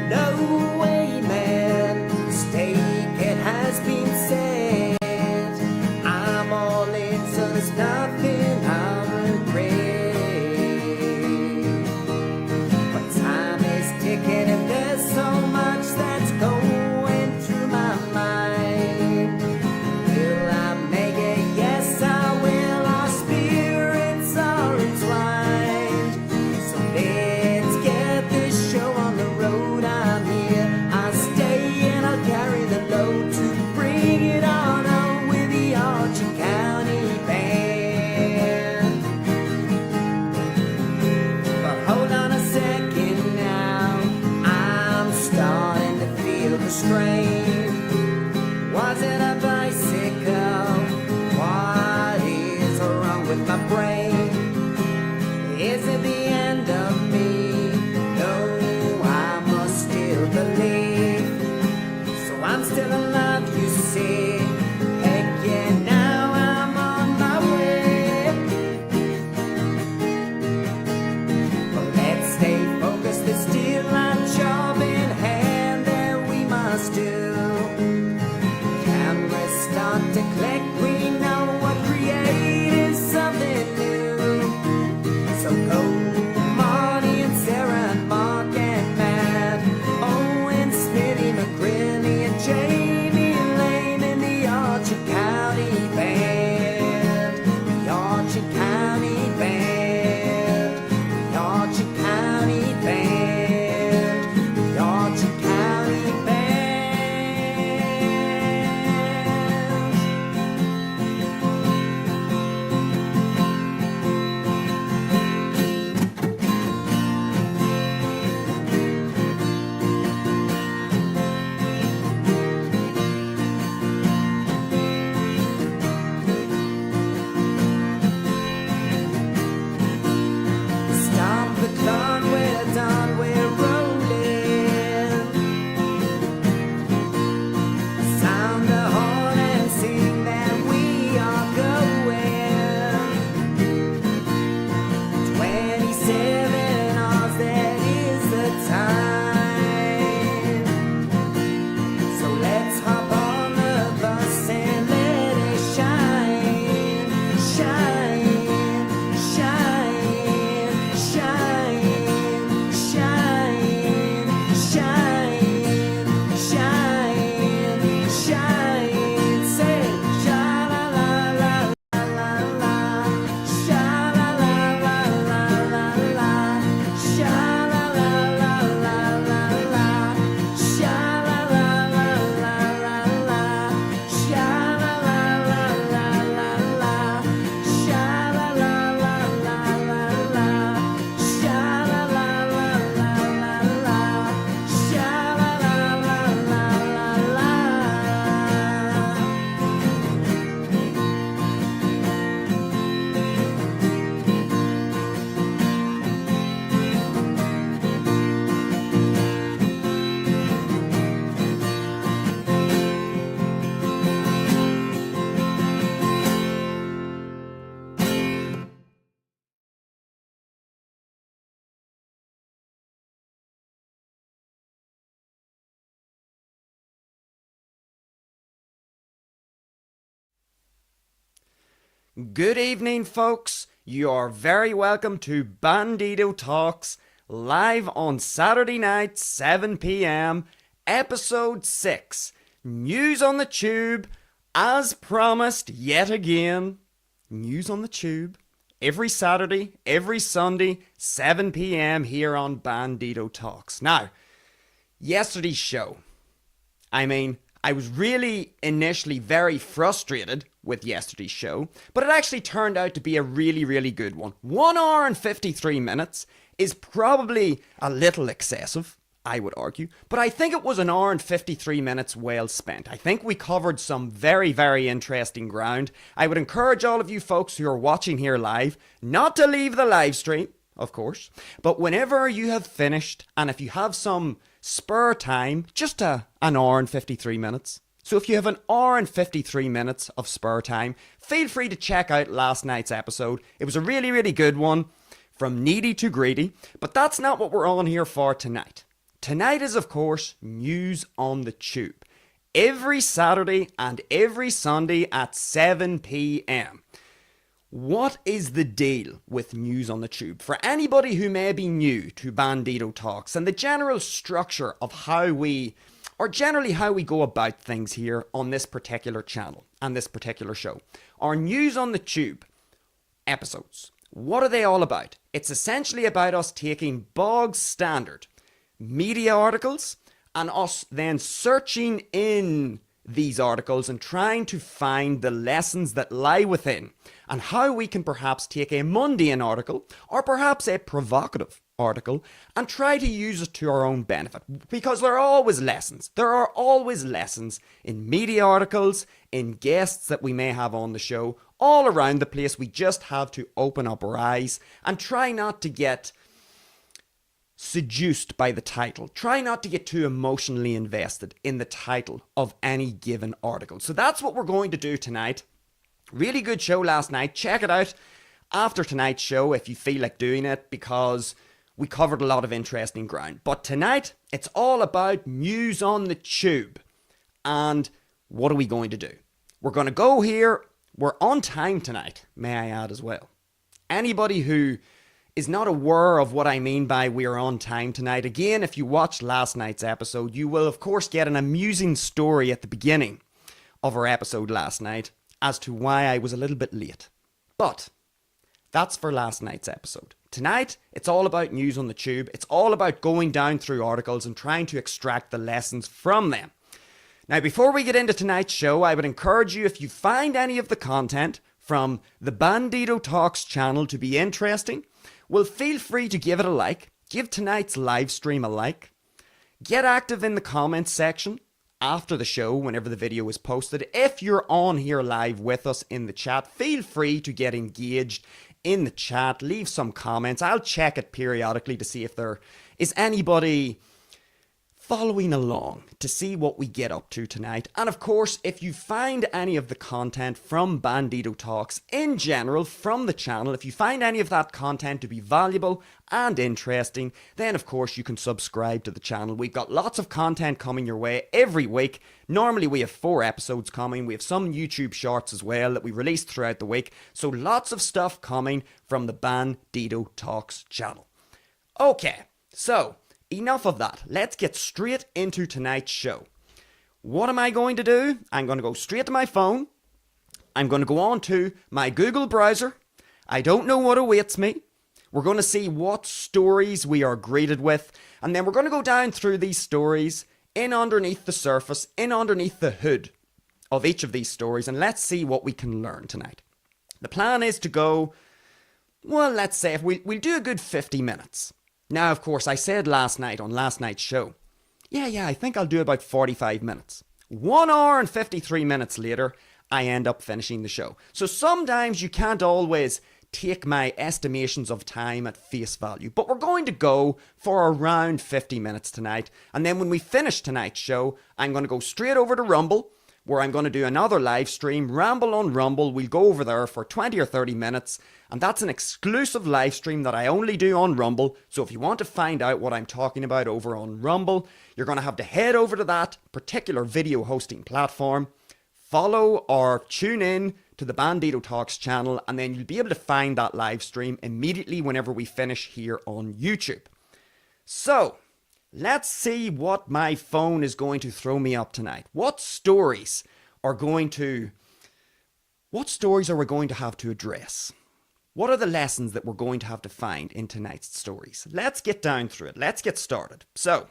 No way, man, mistake, it has been said. I'm all in, so there's nothing I'll regret. But time is ticking and there's so much that's going through my mind. Will I make it? Yes, I will. Our spirits are entwined. So let's get this show on the road. I'm here, I'll stay and I'll carry the load to bring it on with the Archie County Band. But hold on a second now, I'm starting to feel the strain. Was it a bicycle? What is wrong with my brain? Is it the end of me? No, I must still believe. So I'm still alive, you see. Heck yeah, now I'm on my way. But let's stay focused, there's still a job in hand that we must do. Cameras start to click, we know what create is something new. So go Marty and Sarah and Mark and Matt, Owen, Smitty, McGrilly and Jamie Lane in the Archie County Band. The Archie County Band. The Archie County Band. The Archie County Band. Stop the clock, we're done, we're rolling. Sound the horn and sing that we are going. 27 hours, that is the time. So let's hop on the bus and let it shine. Shine, shine, shine, shine, shine, shine, shine. Say sha la la la la la la, sha la la la la la la, sha la la la la la la, sha la la la la la la, sha la la la la la la, sha la la la la la la, sha la la la la la la, sha la la la la la la. Good evening, folks. You are very welcome to Bandido Talks, live on Saturday night, 7 p.m, episode 6. News on the Tube, as promised yet again. News on the Tube, every Saturday, every Sunday, 7 p.m. here on Bandido Talks. Now, yesterday's show. I was really initially very frustrated with yesterday's show, but it actually turned out to be a really, really good one. 1 hour and 53 minutes is probably a little excessive, I would argue, but I think it was 1 hour and 53 minutes well spent. I think we covered some very, very interesting ground. I would encourage all of you folks who are watching here live not to leave the live stream, of course, but whenever you have finished, and if you have some spare time, just an hour and 53 minutes. So if you have 1 hour and 53 minutes of spare time, feel free to check out last night's episode. It was a really, really good one. from needy to greedy, but that's not what we're on here for tonight. Tonight is, of course, News on the Tube. Every Saturday and every Sunday at 7 p.m. What is the deal with News on the Tube? For anybody who may be new to Bandido Talks and the general structure of how we go about things here on this particular channel and this particular show. Our News on the Tube episodes. What are they all about? It's essentially about us taking bog standard media articles and us then searching in these articles and trying to find the lessons that lie within and how we can perhaps take a mundane article or perhaps a provocative article and try to use it to our own benefit, because there are always lessons. There are always lessons in media articles, in guests that we may have on the show, all around the place. We just have to open up our eyes and try not to get seduced by the title. Try not to get too emotionally invested in the title of any given article. So that's what we're going to do tonight. Really good show last night. Check it out after tonight's show if you feel like doing it, because we covered a lot of interesting ground. But tonight, it's all about News on the Tube. And what are we going to do? We're going to go here. We're on time tonight, may I add as well. Anybody who is not aware of what I mean by we're on time tonight, again, if you watched last night's episode, you will of course get an amusing story at the beginning of our episode last night as to why I was a little bit late. But that's for last night's episode. Tonight, it's all about News on the Tube. It's all about going down through articles and trying to extract the lessons from them. Now, before we get into tonight's show, I would encourage you, if you find any of the content from the Bandido Talks channel to be interesting, well, feel free to give it a like. Give tonight's live stream a like. Get active in the comments section after the show whenever the video is posted. If you're on here live with us in the chat, feel free to get engaged in the chat. Leave some comments. I'll check it periodically to see if there is anybody following along to see what we get up to tonight. And of course, if you find any of the content from Bandido Talks in general from the channel, if you find any of that content to be valuable and interesting, then of course you can subscribe to the channel. We've got lots of content coming your way every week. Normally we have 4 episodes coming. We have some YouTube shorts as well that we release throughout the week. So lots of stuff coming from the Bandido Talks channel. Okay, so enough of that. Let's get straight into tonight's show. What am I going to do? I'm going to go straight to my phone. I'm going to go on to my Google browser. I don't know what awaits me. We're going to see what stories we are greeted with. And then we're going to go down through these stories, in underneath the surface, in underneath the hood of each of these stories. And let's see what we can learn tonight. The plan is to go, well, let's say if we'll do a good 50 minutes. Now, of course, I said last night on last night's show, I think I'll do about 45 minutes. 1 hour and 53 minutes later, I end up finishing the show. So sometimes you can't always take my estimations of time at face value, but we're going to go for around 50 minutes tonight. And then when we finish tonight's show, I'm going to go straight over to Rumble, where I'm going to do another live stream, Ramble on Rumble. We'll go over there for 20 or 30 minutes, and that's an exclusive live stream that I only do on Rumble. So if you want to find out what I'm talking about over on Rumble, you're going to have to head over to that particular video hosting platform, follow or tune in to the Bandido Talks channel, and then you'll be able to find that live stream immediately whenever we finish here on YouTube. So let's see what my phone is going to throw me up tonight. What stories are we going to have to address? What are the lessons that we're going to have to find in tonight's stories? Let's get down through it. Let's get started. So,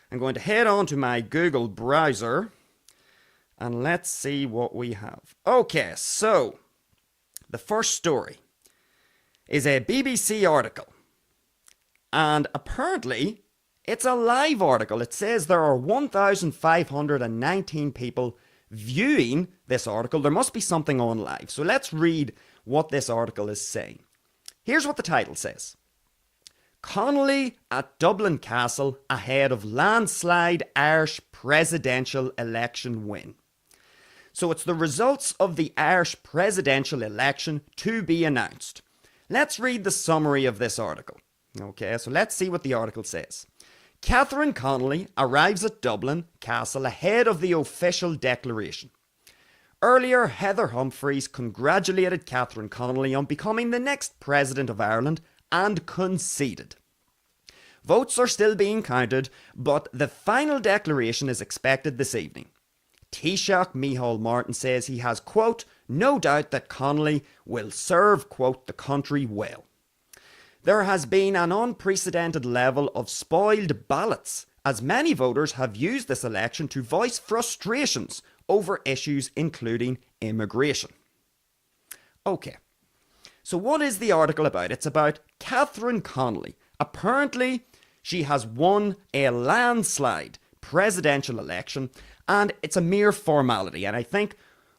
I'm going to head on to my Google browser and let's see what we have. Okay, so the first story is a BBC article. And apparently, it's a live article. It says there are 1,519 people viewing this article. There must be something on live. So let's read what this article is saying. Here's what the title says. Connolly at Dublin Castle ahead of landslide Irish presidential election win. So it's the results of the Irish presidential election to be announced. let's read the summary of this article. Okay, so let's see what the article says. Catherine Connolly arrives at Dublin Castle ahead of the official declaration. Earlier, Heather Humphreys congratulated Catherine Connolly on becoming the next President of Ireland and conceded. Votes are still being counted, but the final declaration is expected this evening. Taoiseach Micheál Martin says he has, quote, no doubt that Connolly will serve, quote, the country well. There has been an unprecedented level of spoiled ballots, as many voters have used this election to voice frustrations over issues including immigration. Okay, so what is the article about? It's about Catherine Connolly. Apparently, she has won a landslide presidential election, and it's a mere formality. And I think,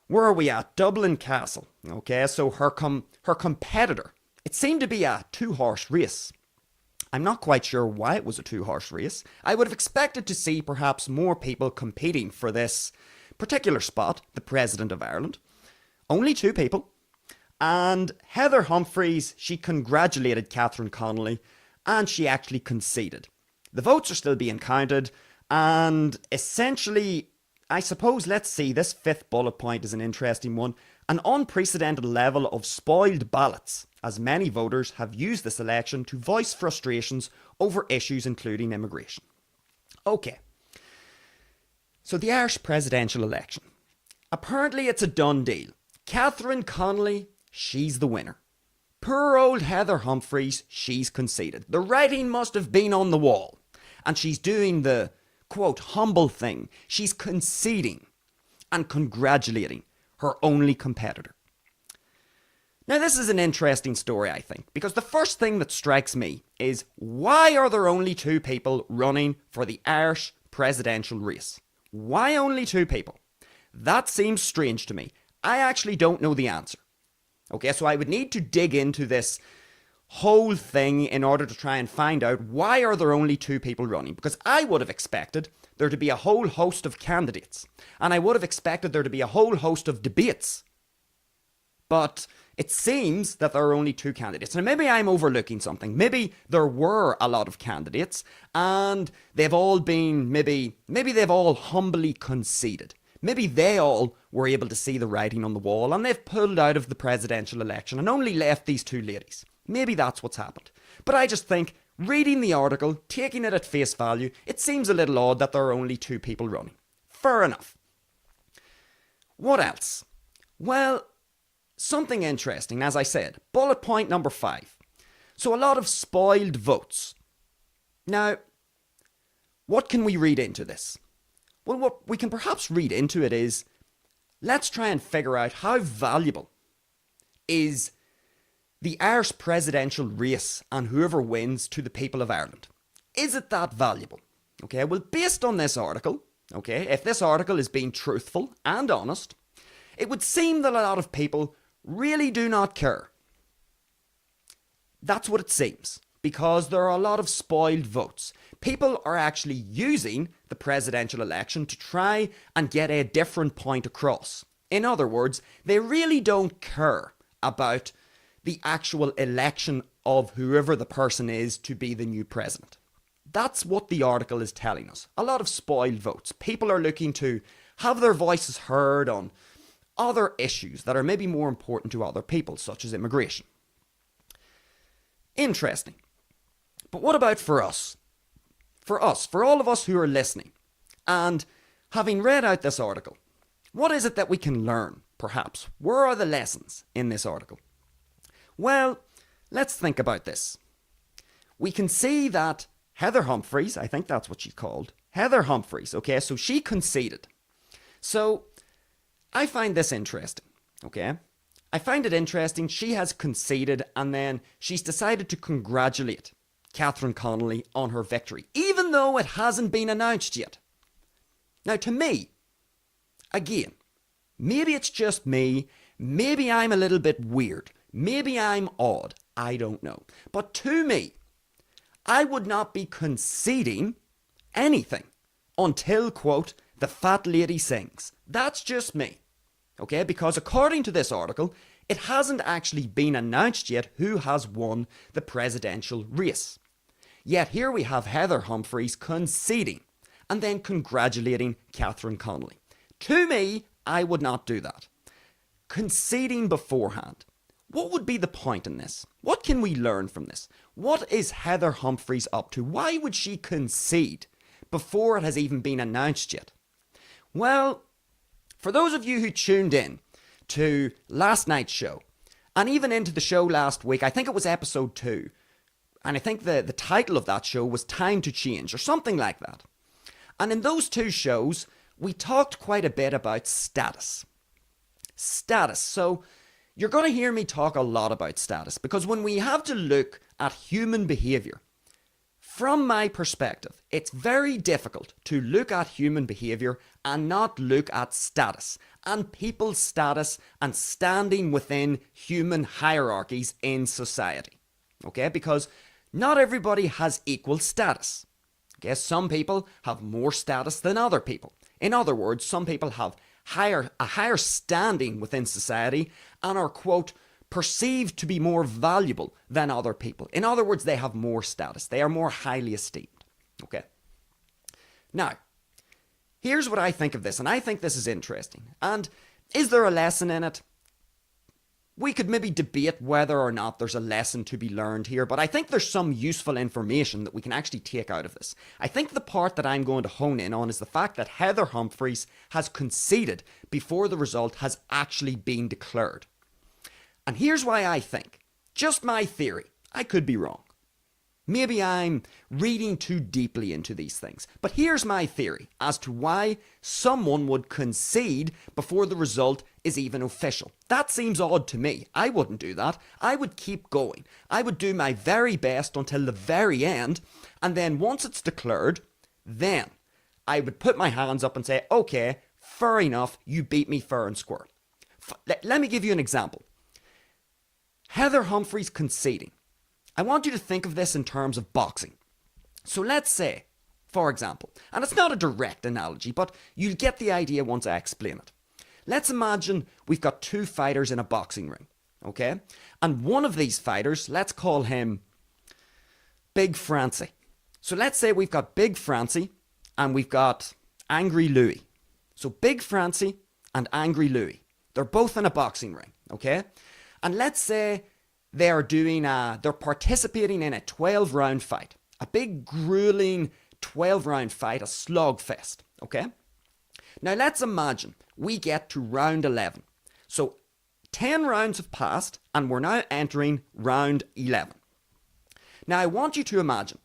where are we at? Dublin Castle. Okay, so her competitor, it seemed to be a two-horse race. I'm not quite sure why it was a two-horse race. I would have expected to see perhaps more people competing for this particular spot, the President of Ireland. Only 2 people. And Heather Humphreys, she congratulated Catherine Connolly, and she actually conceded. The votes are still being counted, and essentially, I suppose, let's see, this 5th bullet point is an interesting one. An unprecedented level of spoiled ballots, as many voters have used this election to voice frustrations over issues including immigration. Okay. So the Irish presidential election. Apparently it's a done deal. Catherine Connolly, she's the winner. Poor old Heather Humphreys, she's conceded. The writing must have been on the wall. And she's doing the, quote, humble thing. She's conceding and congratulating her only competitor. Now this is an interesting story, I think, because the first thing that strikes me is, why are there only 2 people running for the Irish presidential race? Why only 2 people? That seems strange to me. I actually don't know the answer. Okay, so I would need to dig into this whole thing in order to try and find out, why are there only 2 people running? Because I would have expected there to be a whole host of candidates, and I would have expected there to be a whole host of debates. But it seems that there are only 2 candidates. Now maybe I'm overlooking something. Maybe there were a lot of candidates and they've all been, maybe they've all humbly conceded. Maybe they all were able to see the writing on the wall and they've pulled out of the presidential election and only left these 2 ladies. Maybe that's what's happened. But I just think, reading the article, taking it at face value, it seems a little odd that there are only 2 people running. Fair enough. What else? Well, something interesting, as I said. Bullet point number 5. So a lot of spoiled votes. Now, what can we read into this? Well, what we can perhaps read into it is, let's try and figure out how valuable is the Irish presidential race and whoever wins to the people of Ireland. Is it that valuable? Okay, well, based on this article, okay, if this article is being truthful and honest, it would seem that a lot of people really do not care. That's what it seems, because there are a lot of spoiled votes. People are actually using the presidential election to try and get a different point across. In other words, they really don't care about the actual election of whoever the person is to be the new president. That's what the article is telling us. A lot of spoiled votes. People are looking to have their voices heard on other issues that are maybe more important to other people, such as immigration. Interesting. But what about for us? For all of us who are listening, and having read out this article, what is it that we can learn, perhaps? Where are the lessons in this article? Well, let's think about this. We can see that Heather Humphreys, I think that's what she's called, Heather Humphreys, okay, so she conceded. So, I find this interesting, okay? I find it interesting she has conceded and then she's decided to congratulate Catherine Connolly on her victory, even though it hasn't been announced yet. Now, to me, again, maybe it's just me, maybe I'm a little bit weird, maybe I'm odd, I don't know. But to me, I would not be conceding anything until, quote, the fat lady sings. That's just me. Okay, because according to this article, It hasn't actually been announced yet who has won the presidential race. Yet here we have Heather Humphreys conceding and then congratulating Catherine Connolly. To me, I would not do that. Conceding beforehand. What would be the point in this? What can we learn from this? What is Heather Humphreys up to? Why would she concede before it has even been announced yet? Well, for those of you who tuned in to last night's show, and even into the show last week, I think it was episode 2, and I think the title of that show was Time to Change, or something like that. And in those 2 shows, we talked quite a bit about status. Status. So you're going to hear me talk a lot about status, because when we have to look at human behaviour, from my perspective, it's very difficult to look at human behaviour and not look at status and people's status and standing within human hierarchies in society. Okay, because not everybody has equal status. Okay, some people have more status than other people. In other words, some people have a higher standing within society and are, quote, perceived to be more valuable than other people. In other words, they have more status. They are more highly esteemed. Okay. Now, here's what I think of this, and I think this is interesting. And is there a lesson in it? We could maybe debate whether or not there's a lesson to be learned here, but I think there's some useful information that we can actually take out of this. I think the part that I'm going to hone in on is the fact that Heather Humphreys has conceded before the result has actually been declared. And here's why I think, just my theory, I could be wrong. Maybe I'm reading too deeply into these things. But here's my theory as to why someone would concede before the result is even official. That seems odd to me. I wouldn't do that. I would keep going. I would do my very best until the very end. And then once it's declared, then I would put my hands up and say, okay, fair enough, you beat me fair and square. Let me give you an example. Heather Humphreys conceding. I want you to think of this in terms of boxing. So let's say, for example, and it's not a direct analogy, but you'll get the idea once I explain it. Let's imagine we've got 2 fighters in a boxing ring, okay? And one of these fighters, let's call him Big Francie. So let's say we've got Big Francie and we've got Angry Louie. So Big Francie and Angry Louie, they're both in a boxing ring, okay? And let's say they're participating in a 12-round fight. A big, grueling 12-round fight, a slogfest, okay? Now let's imagine we get to round 11. So 10 rounds have passed and we're now entering round 11. Now I want you to imagine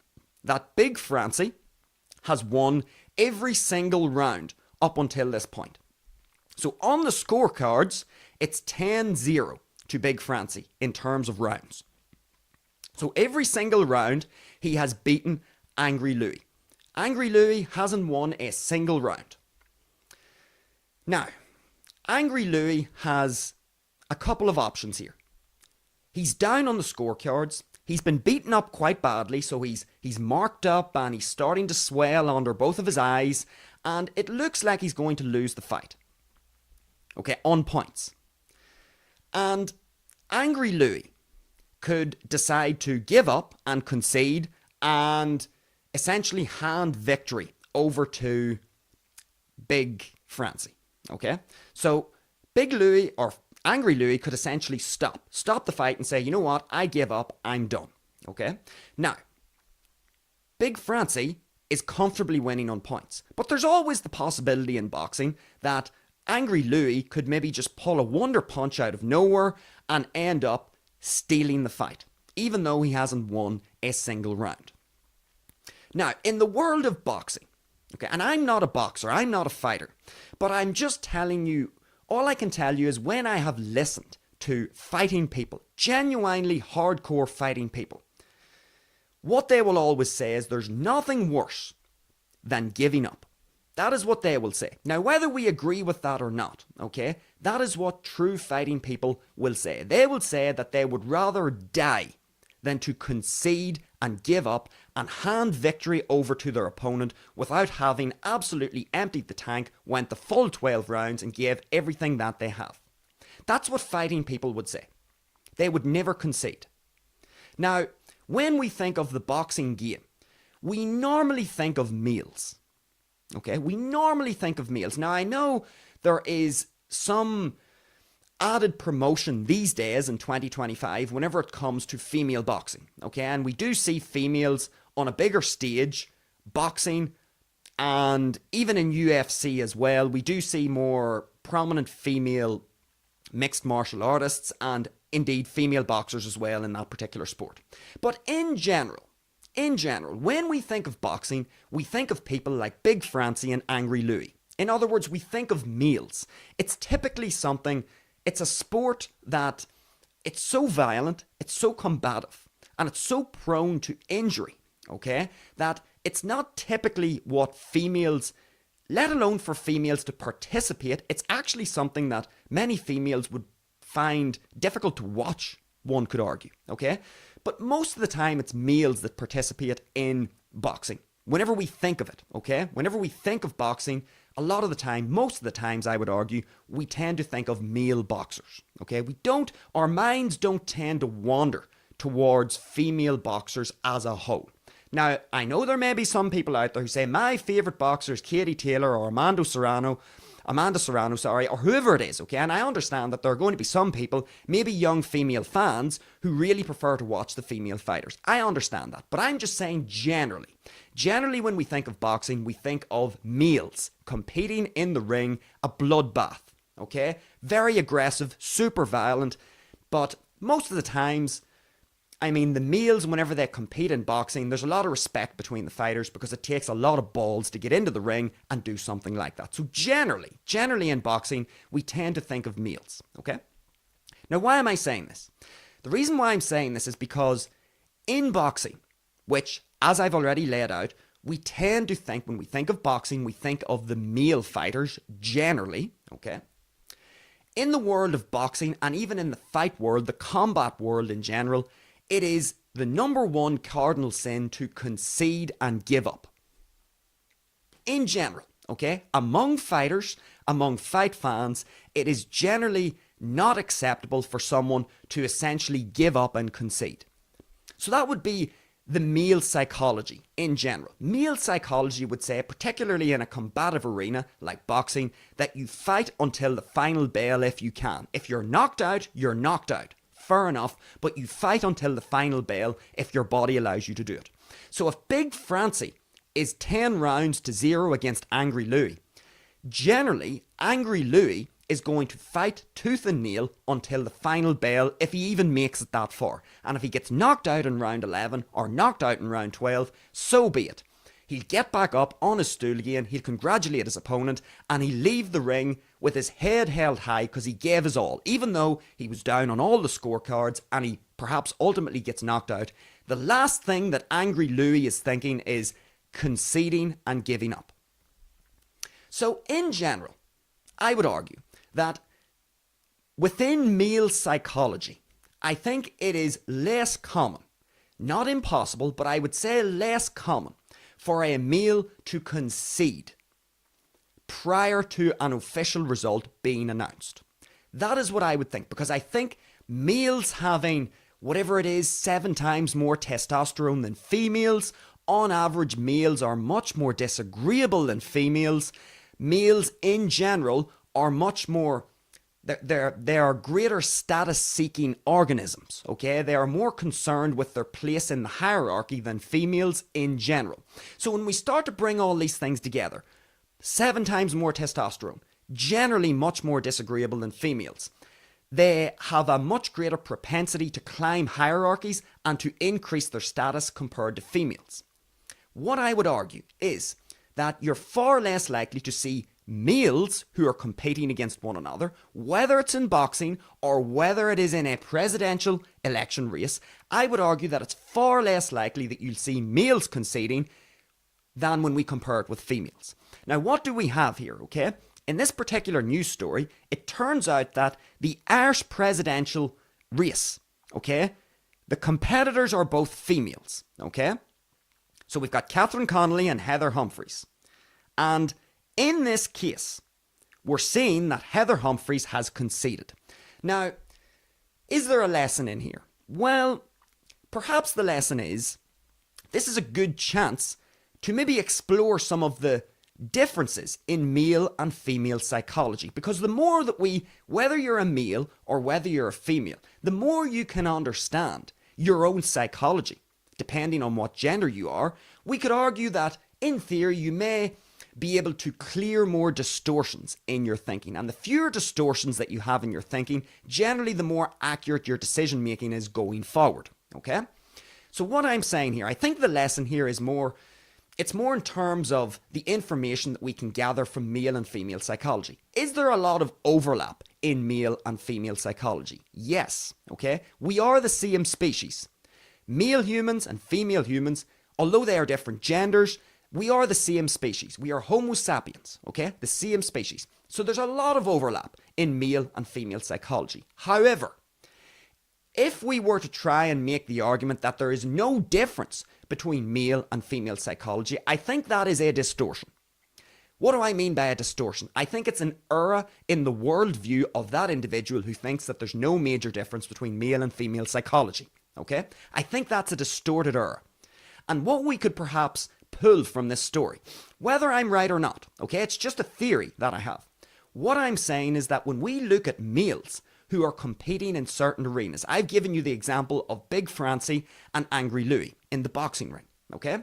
that Big Francie has won every single round up until this point. So on the scorecards, it's 10-0 to Big Francie in terms of rounds. So every single round, he has beaten Angry Louie. Angry Louie hasn't won a single round. Now, Angry Louie has a couple of options here. He's down on the scorecards. He's been beaten up quite badly, so he's marked up and he's starting to swell under both of his eyes, and it looks like he's going to lose the fight. Okay, on points. And Angry Louie could decide to give up and concede and essentially hand victory over to Big Francie. Okay? So Big Louie or Angry Louie could essentially stop the fight and say, you know what, I give up, I'm done. Okay? Now, Big Francie is comfortably winning on points. But there's always the possibility in boxing that Angry Louie could maybe just pull a wonder punch out of nowhere and end up stealing the fight, even though he hasn't won a single round. Now, in the world of boxing, okay, and I'm not a boxer, I'm not a fighter, but I'm just telling you, all I can tell you is when I have listened to fighting people, genuinely hardcore fighting people, what they will always say is there's nothing worse than giving up. That is what they will say. Now, whether we agree with that or not, okay, that is what true fighting people will say. They will say that they would rather die than to concede and give up and hand victory over to their opponent without having absolutely emptied the tank, went the full 12 rounds and gave everything that they have. That's what fighting people would say. They would never concede. Now, when we think of the boxing game, we normally think of meals. Okay, we normally think of meals. Now, I know there is some added promotion these days in 2025 whenever it comes to female boxing. Okay, and we do see females on a bigger stage boxing, and even in UFC as well, we do see more prominent female mixed martial artists and indeed female boxers as well in that particular sport. But in general, when we think of boxing, we think of people like Big Francie and Angry Louie. In other words, we think of meals. It's typically it's a sport that it's so violent, it's so combative, and it's so prone to injury, okay, that it's not typically what females, let alone for females to participate, it's actually something that many females would find difficult to watch, one could argue, okay? But most of the time, it's males that participate in boxing. Whenever we think of it, okay? Whenever we think of boxing, a lot of the time, most of the times, I would argue, we tend to think of male boxers, okay? Our minds don't tend to wander towards female boxers as a whole. Now, I know there may be some people out there who say, my favourite boxer is Katie Taylor or Amanda Serrano, or whoever it is, okay? And I understand that there are going to be some people, maybe young female fans, who really prefer to watch the female fighters. I understand that. But I'm just saying generally. Generally, when we think of boxing, we think of males competing in the ring, a bloodbath, okay? Very aggressive, super violent, but most of the times, I mean, the males, whenever they compete in boxing, there's a lot of respect between the fighters because it takes a lot of balls to get into the ring and do something like that. So generally in boxing, we tend to think of males, okay? Now, why am I saying this? The reason why I'm saying this is because in boxing, which, as I've already laid out, we tend to think, when we think of boxing, we think of the male fighters generally, okay? In the world of boxing, and even in the fight world, the combat world in general, it is the number one cardinal sin to concede and give up. In general, okay? Among fighters, among fight fans, it is generally not acceptable for someone to essentially give up and concede. So that would be the male psychology in general. Male psychology would say, particularly in a combative arena like boxing, that you fight until the final bell if you can. If you're knocked out, you're knocked out. Fair enough, but you fight until the final bell if your body allows you to do it. So if Big Francie is 10 rounds to 0 against Angry Louie, generally, Angry Louie is going to fight tooth and nail until the final bell if he even makes it that far. And if he gets knocked out in round 11 or knocked out in round 12, so be it. He'll get back up on his stool again, he'll congratulate his opponent, and he'll leave the ring with his head held high because he gave his all. Even though he was down on all the scorecards and he perhaps ultimately gets knocked out, the last thing that Angry Louie is thinking is conceding and giving up. So in general, I would argue that within male psychology, I think it is less common, not impossible, but I would say less common, for a male to concede prior to an official result being announced. That is what I would think, because I think males having whatever it is 7 times more testosterone than females, on average males are much more disagreeable than females. Males in general are much more, they are greater status-seeking organisms, okay? They are more concerned with their place in the hierarchy than females in general. So when we start to bring all these things together, 7 times more testosterone, generally much more disagreeable than females. They have a much greater propensity to climb hierarchies and to increase their status compared to females. What I would argue is that you're far less likely to see males who are competing against one another, whether it's in boxing or whether it is in a presidential election race. I would argue that it's far less likely that you'll see males conceding than when we compare it with females. Now, what do we have here, okay? In this particular news story, it turns out that the Irish presidential race, okay, the competitors are both females, okay? So we've got Catherine Connolly and Heather Humphreys. And in this case, we're seeing that Heather Humphreys has conceded. Now, is there a lesson in here? Well, perhaps the lesson is this is a good chance to maybe explore some of the differences in male and female psychology. Because the more that whether you're a male or whether you're a female, the more you can understand your own psychology, depending on what gender you are, we could argue that in theory you may be able to clear more distortions in your thinking. And the fewer distortions that you have in your thinking, generally the more accurate your decision making is going forward. Okay? So what I'm saying here, I think the lesson here is it's more in terms of the information that we can gather from male and female psychology. Is there a lot of overlap in male and female psychology? Yes. Okay? We are the same species. Male humans and female humans, although they are different genders, we are the same species. We are Homo sapiens, okay? The same species. So there's a lot of overlap in male and female psychology. However, if we were to try and make the argument that there is no difference between male and female psychology, I think that is a distortion. What do I mean by a distortion? I think it's an error in the worldview of that individual who thinks that there's no major difference between male and female psychology, okay? I think that's a distorted error. And what we could perhaps pull from this story, whether I'm right or not, okay, it's just a theory that I have. What I'm saying is that when we look at males who are competing in certain arenas, I've given you the example of Big Francie and Angry Louie in the boxing ring, okay?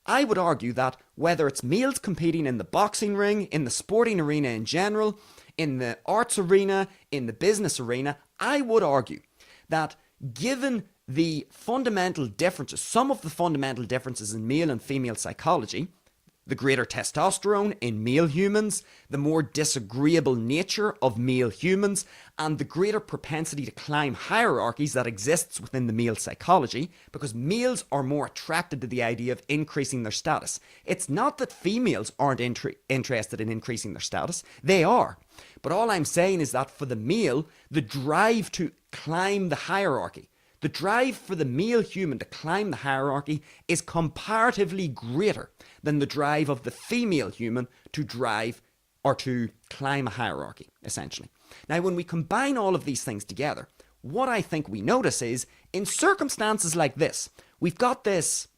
I would argue that whether it's males competing in the boxing ring, in the sporting arena in general, in the arts arena, in the business arena, I would argue that given the fundamental differences, some of the fundamental differences in male and female psychology, the greater testosterone in male humans, the more disagreeable nature of male humans, and the greater propensity to climb hierarchies that exists within the male psychology, because males are more attracted to the idea of increasing their status. It's not that females aren't interested in increasing their status, they are. But all I'm saying is that for the male, the drive to climb the hierarchy, the drive for the male human to climb the hierarchy is comparatively greater than the drive of the female human to drive or to climb a hierarchy, essentially. Now, when we combine all of these things together, what I think we notice is, in circumstances like this, we've got this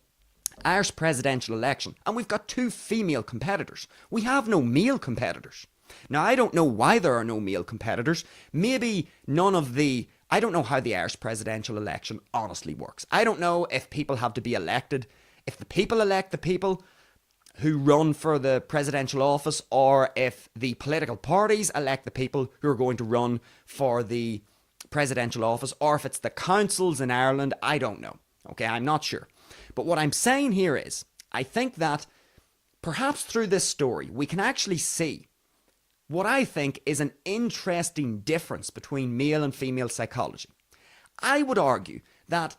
Irish presidential election, and we've got two female competitors. We have no male competitors. Now, I don't know why there are no male competitors. Maybe I don't know how the Irish presidential election honestly works. I don't know if people have to be elected, if the people elect the people who run for the presidential office, or if the political parties elect the people who are going to run for the presidential office, or if it's the councils in Ireland. I don't know. Okay, I'm not sure. But what I'm saying here is, I think that perhaps through this story, we can actually see what I think is an interesting difference between male and female psychology. I would argue that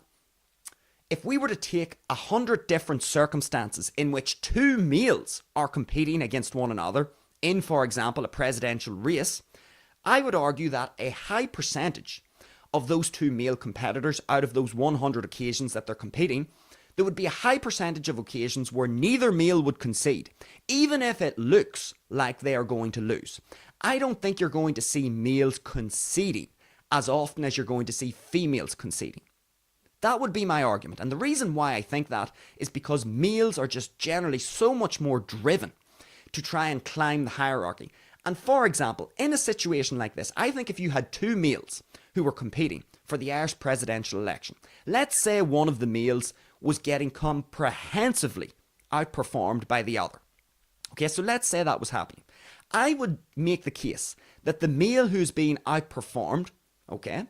if we were to take 100 different circumstances in which two males are competing against one another in, for example, a presidential race, I would argue that a high percentage of those two male competitors, out of those 100 occasions that they're competing, there would be a high percentage of occasions where neither male would concede, even if it looks like they are going to lose. I don't think you're going to see males conceding as often as you're going to see females conceding. That would be my argument. And the reason why I think that is because males are just generally so much more driven to try and climb the hierarchy. And for example, in a situation like this, I think if you had two males who were competing for the Irish presidential election, let's say one of the males was getting comprehensively outperformed by the other. Okay, so let's say that was happening. I would make the case that the male who's being outperformed, okay,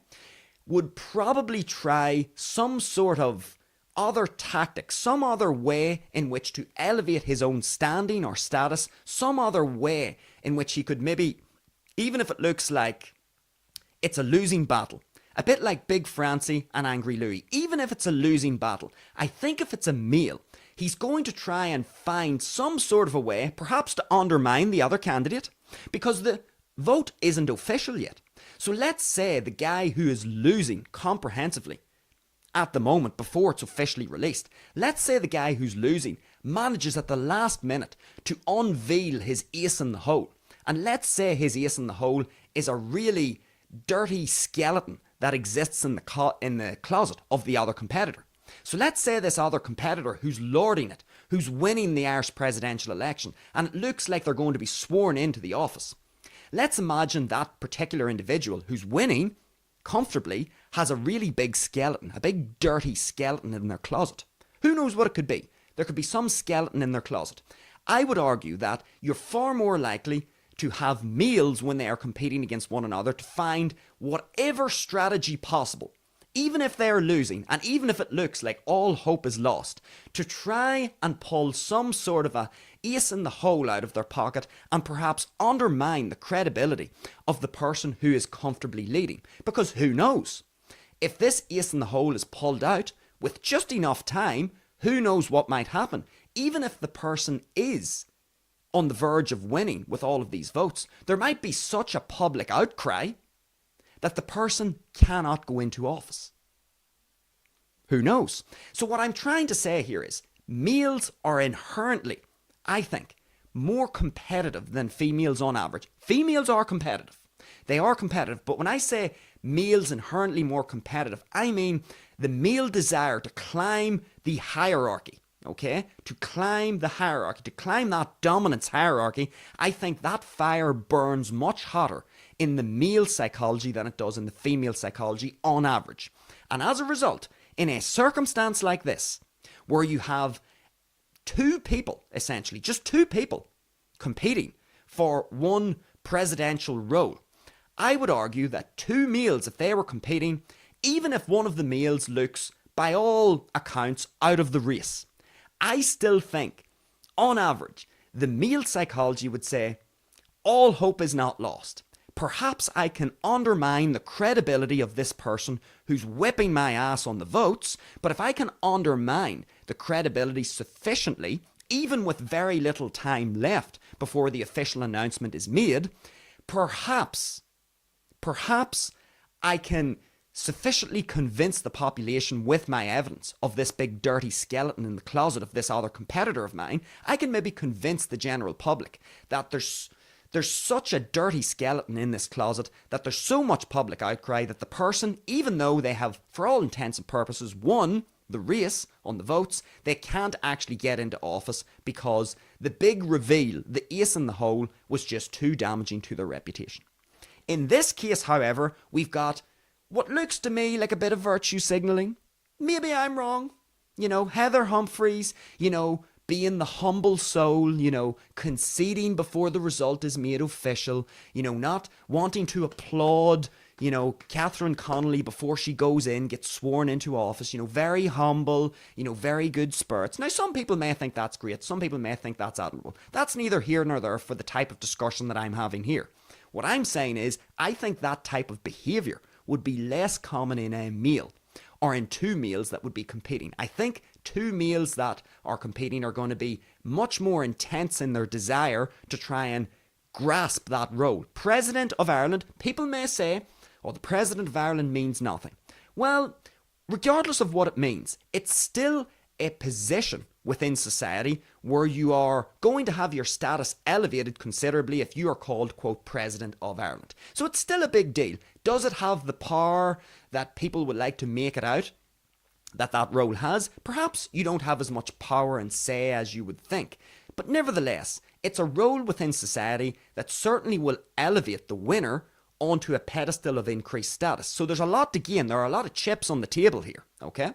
would probably try some sort of other tactic, some other way in which to elevate his own standing or status, some other way in which he could maybe, even if it looks like it's a losing battle, a bit like Big Francie and Angry Louie, even if it's a losing battle, I think if it's a male, he's going to try and find some sort of a way, perhaps to undermine the other candidate, because the vote isn't official yet. So let's say the guy who is losing comprehensively at the moment before it's officially released, let's say the guy who's losing manages at the last minute to unveil his ace in the hole. And let's say his ace in the hole is a really dirty skeleton that exists in the closet of the other competitor. So let's say this other competitor who's lording it, who's winning the Irish presidential election, and it looks like they're going to be sworn into the office. Let's imagine that particular individual who's winning comfortably has a really big skeleton, a big dirty skeleton in their closet. Who knows what it could be? There could be some skeleton in their closet. I would argue that you're far more likely to have meals when they are competing against one another to find whatever strategy possible, even if they're losing and even if it looks like all hope is lost, to try and pull some sort of a ace in the hole out of their pocket and perhaps undermine the credibility of the person who is comfortably leading. Because who knows? If this ace in the hole is pulled out with just enough time, who knows what might happen? Even if the person is on the verge of winning with all of these votes, there might be such a public outcry that the person cannot go into office. Who knows? So what I'm trying to say here is males are inherently, I think, more competitive than females on average. Females are competitive. They are competitive, but when I say males inherently more competitive, I mean the male desire to climb the hierarchy. Okay, to climb the hierarchy, to climb that dominance hierarchy, I think that fire burns much hotter in the male psychology than it does in the female psychology on average. And as a result, in a circumstance like this, where you have two people, essentially, just two people competing for one presidential role, I would argue that two males, if they were competing, even if one of the males looks, by all accounts, out of the race, I still think, on average, the male psychology would say, all hope is not lost. Perhaps I can undermine the credibility of this person who's whipping my ass on the votes, but if I can undermine the credibility sufficiently, even with very little time left before the official announcement is made, perhaps I can sufficiently convince the population with my evidence of this big dirty skeleton in the closet of this other competitor of mine. I can maybe convince the general public that there's such a dirty skeleton in this closet, that there's so much public outcry that the person, even though they have, for all intents and purposes, won the race on the votes, they can't actually get into office because the big reveal, the ace in the hole, was just too damaging to their reputation. In this case, however, we've got what looks to me like a bit of virtue signalling. Maybe I'm wrong. Heather Humphreys, being the humble soul, conceding before the result is made official, not wanting to applaud, Catherine Connolly before she goes in, gets sworn into office, very humble, very good spirits. Now, some people may think that's great. Some people may think that's admirable. That's neither here nor there for the type of discussion that I'm having here. What I'm saying is, I think that type of behaviour would be less common in a male or in two males that would be competing. I think two males that are competing are going to be much more intense in their desire to try and grasp that role. President of Ireland, people may say, the President of Ireland means nothing. Well, regardless of what it means, it's still a position within society where you are going to have your status elevated considerably if you are called, quote, President of Ireland. So it's still a big deal. Does it have the power that people would like to make it out that role has? Perhaps you don't have as much power and say as you would think. But nevertheless, it's a role within society that certainly will elevate the winner onto a pedestal of increased status. So there's a lot to gain. There are a lot of chips on the table here, okay?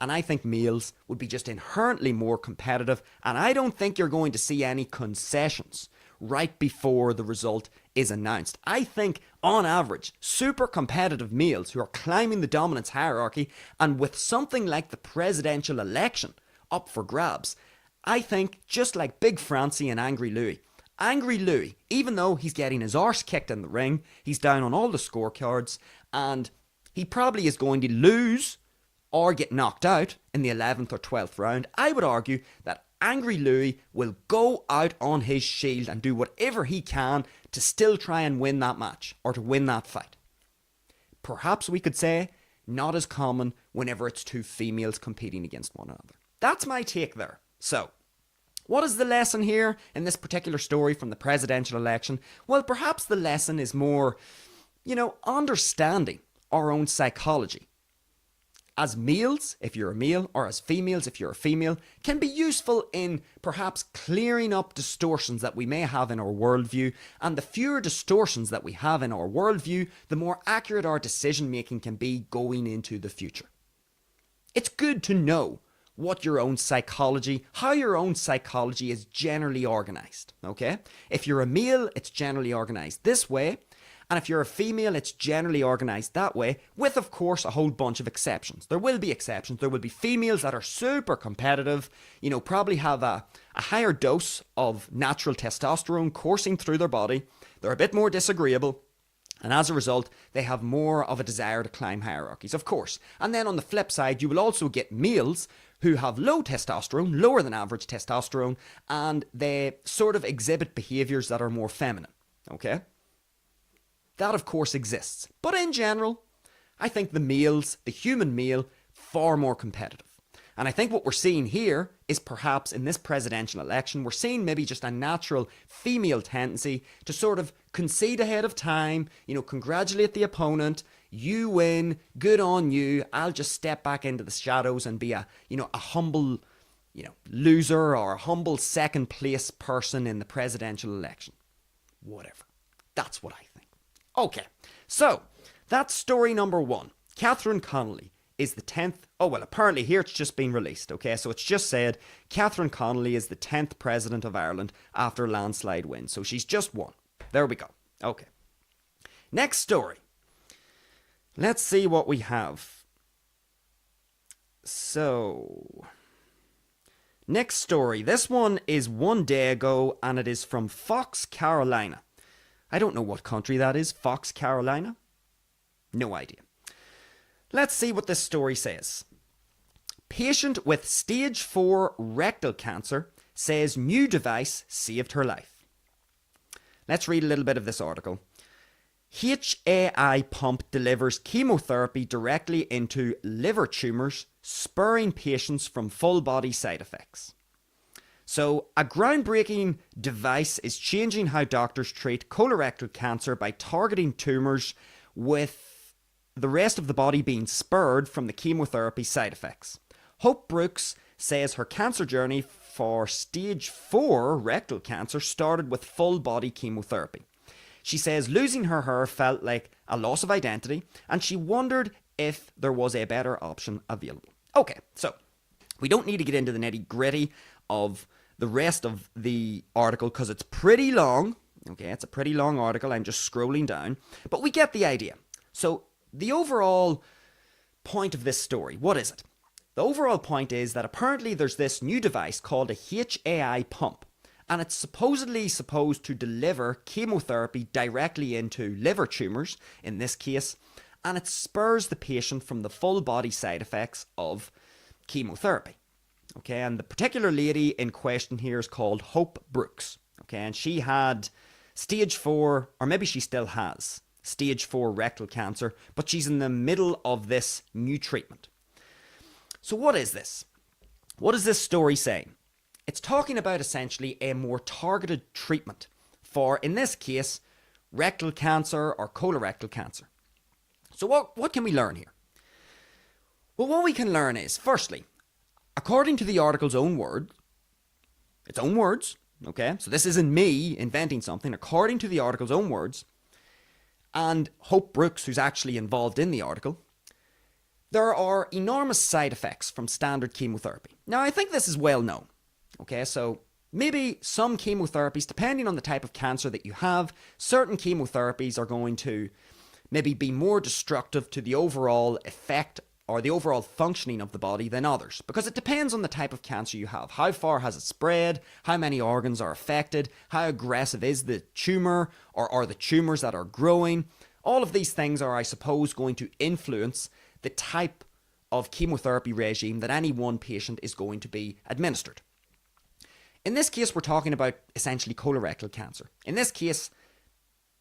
And I think males would be just inherently more competitive, and I don't think you're going to see any concessions right before the result is announced. I think, on average, super competitive males who are climbing the dominance hierarchy, and with something like the presidential election up for grabs, I think, just like Big Francie and Angry Louis, even though he's getting his arse kicked in the ring, he's down on all the scorecards, and he probably is going to lose or get knocked out in the 11th or 12th round, I would argue that Angry Louis will go out on his shield and do whatever he can to still try and win that match or to win that fight. Perhaps we could say not as common whenever it's two females competing against one another. That's my take there. So, what is the lesson here in this particular story from the presidential election? Well, perhaps the lesson is more, understanding our own psychology as males, if you're a male, or as females, if you're a female, can be useful in perhaps clearing up distortions that we may have in our worldview. And the fewer distortions that we have in our worldview, the more accurate our decision making can be going into the future. It's good to know what your own psychology, how your own psychology is generally organized, okay? If you're a male, it's generally organized this way. And if you're a female, it's generally organised that way, with, of course, a whole bunch of exceptions. There will be exceptions. There will be females that are super competitive, probably have a higher dose of natural testosterone coursing through their body. They're a bit more disagreeable. And as a result, they have more of a desire to climb hierarchies, of course. And then on the flip side, you will also get males who have low testosterone, lower than average testosterone, and they sort of exhibit behaviours that are more feminine, okay? That, of course, exists. But in general, I think the human male, far more competitive. And I think what we're seeing here is perhaps in this presidential election, we're seeing maybe just a natural female tendency to sort of concede ahead of time, congratulate the opponent, you win, good on you, I'll just step back into the shadows and be a humble, loser or a humble second place person in the presidential election. Whatever. That's what I think. Okay, so that's story number one. Catherine Connolly is the 10th. Oh, well, apparently here it's just been released, okay? So it's just said Catherine Connolly is the 10th president of Ireland after a landslide win. So she's just won. There we go. Okay. Next story. Let's see what we have. So, next story. This one is one day ago and it is from Fox, Carolina. I don't know what country that is. Fox, Carolina? No idea. Let's see what this story says. Patient with stage 4 rectal cancer says new device saved her life. Let's read a little bit of this article. HAI pump delivers chemotherapy directly into liver tumours, sparing patients from full body side effects. So, a groundbreaking device is changing how doctors treat colorectal cancer by targeting tumours with the rest of the body being spared from the chemotherapy side effects. Hope Brooks says her cancer journey for stage 4 rectal cancer started with full body chemotherapy. She says losing her hair felt like a loss of identity and she wondered if there was a better option available. Okay, so we don't need to get into the nitty gritty of the rest of the article because it's pretty long. Okay, it's a pretty long article. I'm just scrolling down. But we get the idea. So the overall point of this story, what is it? The overall point is that apparently there's this new device called a HAI pump. And it's supposedly supposed to deliver chemotherapy directly into liver tumours, in this case. And it spurs the patient from the full body side effects of chemotherapy. Okay, and the particular lady in question here is called Hope Brooks. Okay, and she had stage 4, or maybe she still has, stage 4 rectal cancer, but she's in the middle of this new treatment. So what is this? What is this story saying? It's talking about essentially a more targeted treatment for, in this case, rectal cancer or colorectal cancer. So what can we learn here? Well, what we can learn is, firstly, according to the article's own words, its own words, okay, so this isn't me inventing something, according to the article's own words, and Hope Brooks, who's actually involved in the article, there are enormous side effects from standard chemotherapy. Now, I think this is well known, okay, so maybe some chemotherapies, depending on the type of cancer that you have, certain chemotherapies are going to maybe be more destructive to the overall effect or the overall functioning of the body than others, because it depends on the type of cancer you have. How far has it spread? How many organs are affected? How aggressive is the tumour, or are the tumours that are growing? All of these things are, I suppose, going to influence the type of chemotherapy regime that any one patient is going to be administered. In this case, we're talking about essentially colorectal cancer. In this case,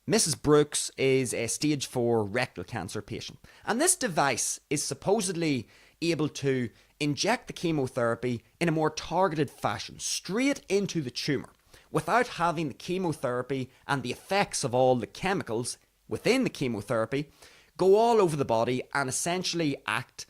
Mrs. Brooks is a stage 4 rectal cancer patient. And this device is supposedly able to inject the chemotherapy in a more targeted fashion, straight into the tumour, without having the chemotherapy and the effects of all the chemicals within the chemotherapy go all over the body and essentially act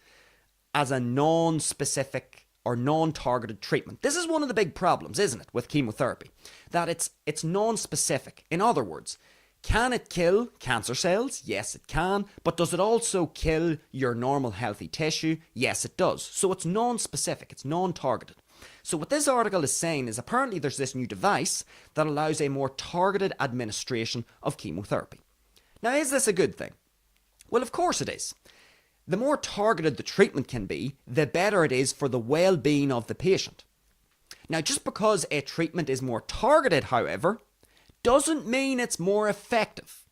as a non-specific or non-targeted treatment. This is one of the big problems, isn't it, with chemotherapy? That it's non-specific. In other words, can it kill cancer cells? Yes, it can. But does it also kill your normal healthy tissue? Yes, it does. So it's non-specific. It's non-targeted. So what this article is saying is apparently there's this new device that allows a more targeted administration of chemotherapy. Now, is this a good thing? Well, of course it is. The more targeted the treatment can be, the better it is for the well-being of the patient. Now, just because a treatment is more targeted, however, doesn't mean it's more effective.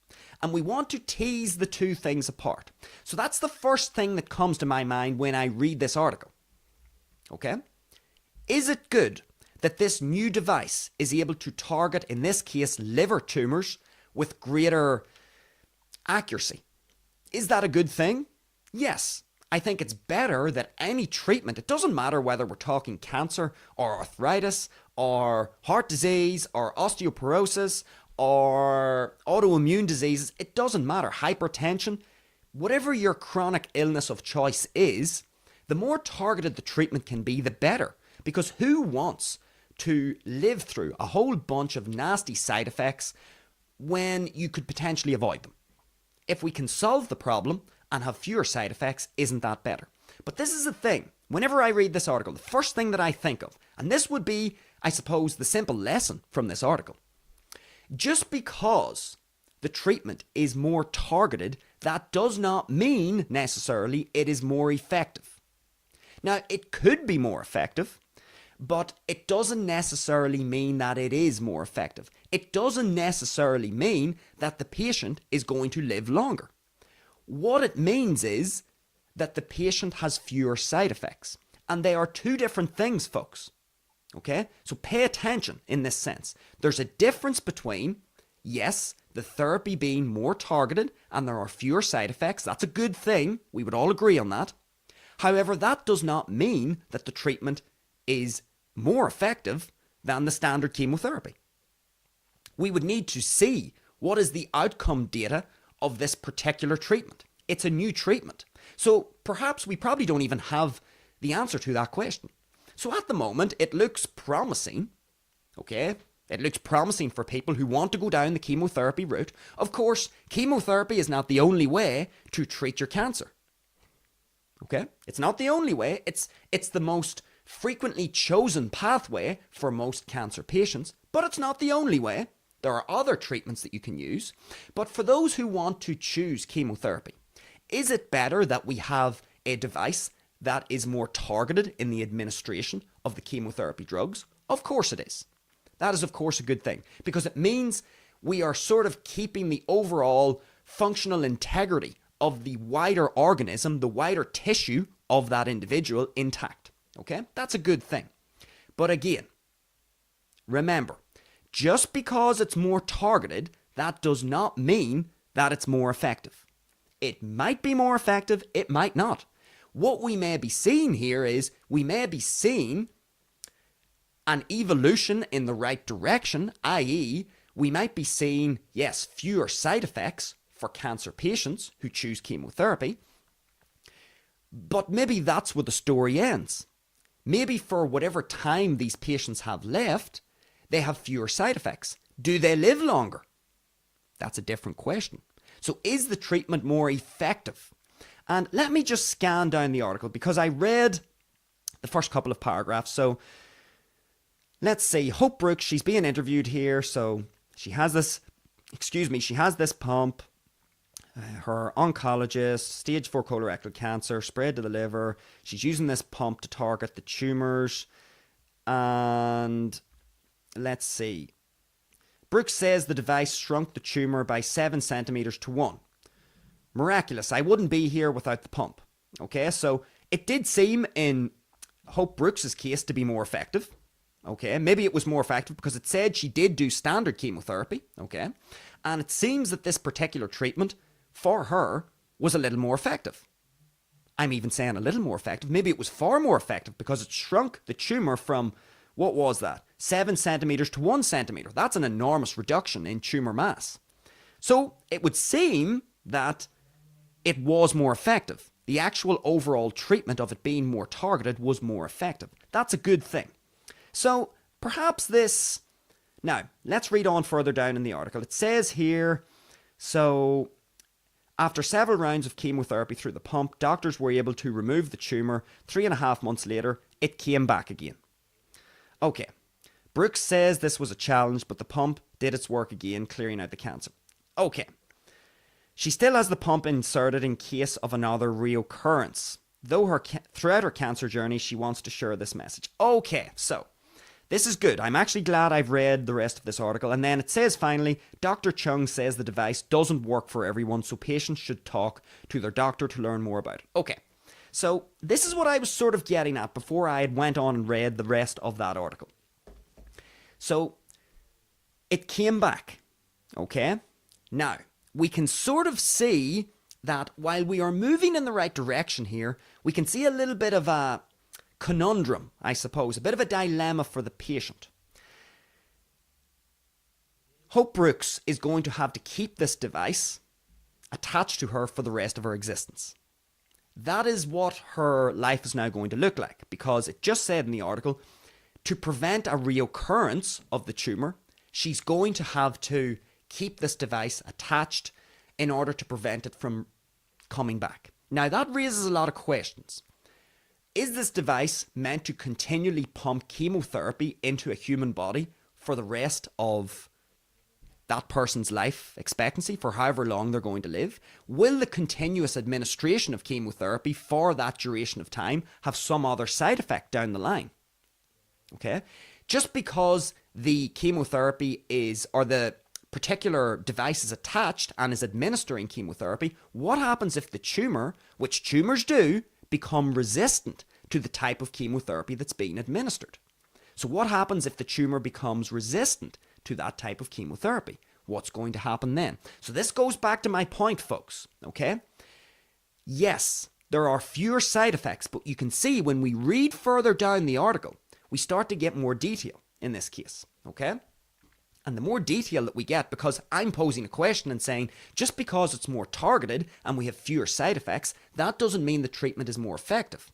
And we want to tease the two things apart. So that's the first thing that comes to my mind when I read this article. Okay? Is it good that this new device is able to target, in this case, liver tumours with greater accuracy? Is that a good thing? Yes. I think it's better that any treatment, it doesn't matter whether we're talking cancer or arthritis or heart disease or osteoporosis or autoimmune diseases, it doesn't matter, hypertension, whatever your chronic illness of choice is, the more targeted the treatment can be, the better. Because who wants to live through a whole bunch of nasty side effects when you could potentially avoid them? If we can solve the problem and have fewer side effects, isn't that better? But this is the thing. Whenever I read this article, the first thing that I think of, and this would be, I suppose, the simple lesson from this article. Just because the treatment is more targeted, that does not mean necessarily it is more effective. Now, it could be more effective, but it doesn't necessarily mean that it is more effective. It doesn't necessarily mean that the patient is going to live longer. What it means is that the patient has fewer side effects. And they are two different things, folks. Okay? So pay attention in this sense. There's a difference between, yes, the therapy being more targeted and there are fewer side effects. That's a good thing. We would all agree on that. However, that does not mean that the treatment is more effective than the standard chemotherapy. We would need to see what is the outcome data of this particular treatment. It's a new treatment. So perhaps we probably don't even have the answer to that question. So at the moment, it looks promising. Okay? It looks promising for people who want to go down the chemotherapy route. Of course, chemotherapy is not the only way to treat your cancer. Okay? It's not the only way. It's the most frequently chosen pathway for most cancer patients, but it's not the only way. There are other treatments that you can use. But for those who want to choose chemotherapy, is it better that we have a device that is more targeted in the administration of the chemotherapy drugs? Of course it is. That is, of course, a good thing because it means we are sort of keeping the overall functional integrity of the wider organism, the wider tissue of that individual intact. Okay? That's a good thing. But again, remember, just because it's more targeted, that does not mean that it's more effective. It might be more effective, it might not. What we may be seeing here is we may be seeing an evolution in the right direction, i.e., we might be seeing, yes, fewer side effects for cancer patients who choose chemotherapy, but maybe that's where the story ends. Maybe for whatever time these patients have left, they have fewer side effects. Do they live longer? That's a different question. So is the treatment more effective? And let me just scan down the article because I read the first couple of paragraphs. So let's see, Hope Brooks, she's being interviewed here. So she has this pump. Her oncologist, stage 4 colorectal cancer, spread to the liver. She's using this pump to target the tumours. And let's see. Brooks says the device shrunk the tumour by 7 centimetres to 1. Miraculous. I wouldn't be here without the pump. Okay, so it did seem in Hope Brooks's case to be more effective. Okay, maybe it was more effective because it said she did do standard chemotherapy. Okay, and it seems that this particular treatment for her was a little more effective. I'm even saying a little more effective. Maybe it was far more effective because it shrunk the tumour from, what was that? 7 centimetres to 1 centimetre. That's an enormous reduction in tumour mass. So it would seem that it was more effective. The actual overall treatment of it being more targeted was more effective. That's a good thing. So perhaps this... Now, let's read on further down in the article. It says here, so after several rounds of chemotherapy through the pump, doctors were able to remove the tumour. 3.5 months later, it came back again. Okay, Brooks says this was a challenge, but the pump did its work again, clearing out the cancer. Okay, she still has the pump inserted in case of another reoccurrence. Though throughout her cancer journey, she wants to share this message. Okay, so this is good. I'm actually glad I've read the rest of this article. And then it says finally, Dr. Chung says the device doesn't work for everyone, so patients should talk to their doctor to learn more about it. Okay, so this is what I was sort of getting at before I had went on and read the rest of that article. So it came back, okay? Now, we can sort of see that while we are moving in the right direction here, we can see a little bit of a conundrum, I suppose, a bit of a dilemma for the patient. Hope Brooks is going to have to keep this device attached to her for the rest of her existence. That is what her life is now going to look like, because it just said in the article, to prevent a reoccurrence of the tumour, she's going to have to keep this device attached in order to prevent it from coming back. Now that raises a lot of questions. Is this device meant to continually pump chemotherapy into a human body for the rest of that person's life expectancy, for however long they're going to live? Will the continuous administration of chemotherapy for that duration of time have some other side effect down the line? Okay? Just because the chemotherapy is, or the particular device is attached and is administering chemotherapy, what happens if the tumour, which tumours do, become resistant to the type of chemotherapy that's being administered? So what happens if the tumour becomes resistant to that type of chemotherapy? What's going to happen then? So this goes back to my point, folks, okay? Yes, there are fewer side effects, but you can see when we read further down the article, we start to get more detail in this case, okay? And the more detail that we get, because I'm posing a question and saying, just because it's more targeted and we have fewer side effects, that doesn't mean the treatment is more effective.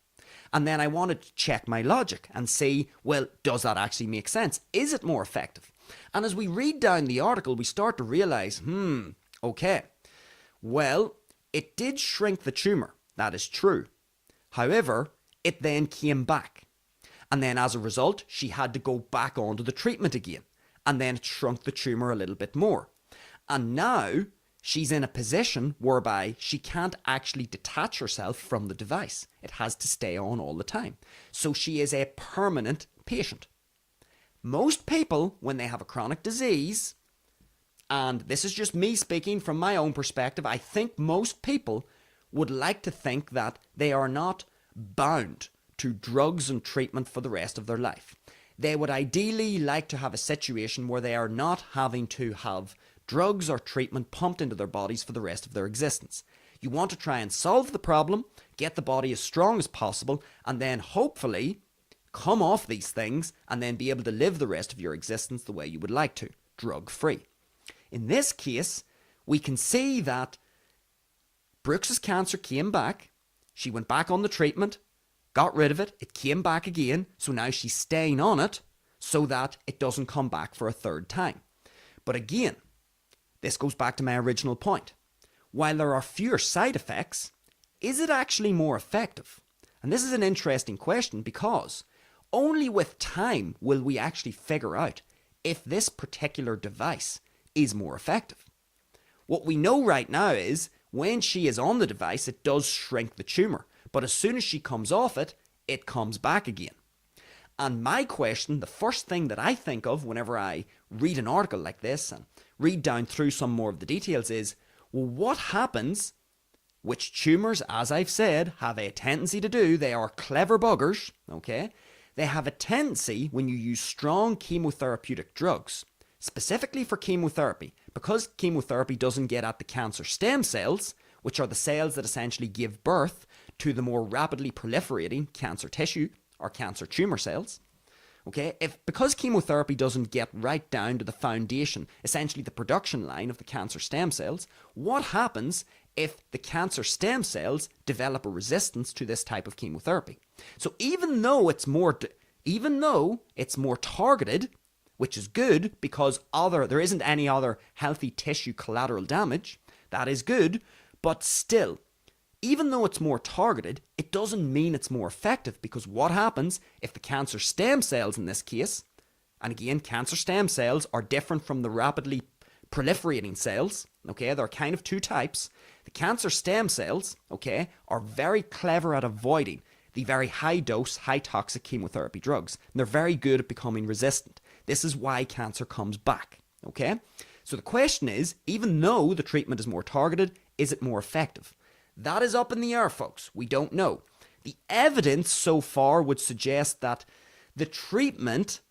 And then I wanted to check my logic and see, well, does that actually make sense? Is it more effective? And as we read down the article, we start to realize, okay, well, it did shrink the tumour. That is true. However, it then came back. And then as a result, she had to go back onto the treatment again. And then it shrunk the tumour a little bit more. And now she's in a position whereby she can't actually detach herself from the device. It has to stay on all the time. So she is a permanent patient. Most people, when they have a chronic disease, and this is just me speaking from my own perspective, I think most people would like to think that they are not bound to drugs and treatment for the rest of their life. They would ideally like to have a situation where they are not having to have drugs or treatment pumped into their bodies for the rest of their existence. You want to try and solve the problem, get the body as strong as possible, and then hopefully come off these things and then be able to live the rest of your existence the way you would like to, drug-free. In this case, we can see that Brooks's cancer came back, she went back on the treatment, got rid of it, it came back again, so now she's staying on it so that it doesn't come back for a third time. But again, this goes back to my original point. While there are fewer side effects, is it actually more effective? And this is an interesting question because only with time will we actually figure out if this particular device is more effective. What we know right now is when she is on the device, it does shrink the tumour. But as soon as she comes off it, it comes back again. And my question, the first thing that I think of whenever I read an article like this and read down through some more of the details is, well, what happens, which tumours, as I've said, have a tendency to do, they are clever buggers, okay? They have a tendency when you use strong chemotherapeutic drugs, specifically for chemotherapy, because chemotherapy doesn't get at the cancer stem cells, which are the cells that essentially give birth to the more rapidly proliferating cancer tissue or cancer tumour cells. Okay, because chemotherapy doesn't get right down to the foundation, essentially the production line of the cancer stem cells, what happens if the cancer stem cells develop a resistance to this type of chemotherapy? So even though it's more targeted, which is good because there isn't any other healthy tissue collateral damage, that is good, but still, even though it's more targeted, it doesn't mean it's more effective, because what happens if the cancer stem cells in this case, and again, cancer stem cells are different from the rapidly proliferating cells, okay, there are kind of two types. The cancer stem cells, okay, are very clever at avoiding the very high dose, high toxic chemotherapy drugs. And they're very good at becoming resistant. This is why cancer comes back, okay? So the question is, even though the treatment is more targeted, is it more effective? That is up in the air, folks. We don't know. The evidence so far would suggest that the treatment,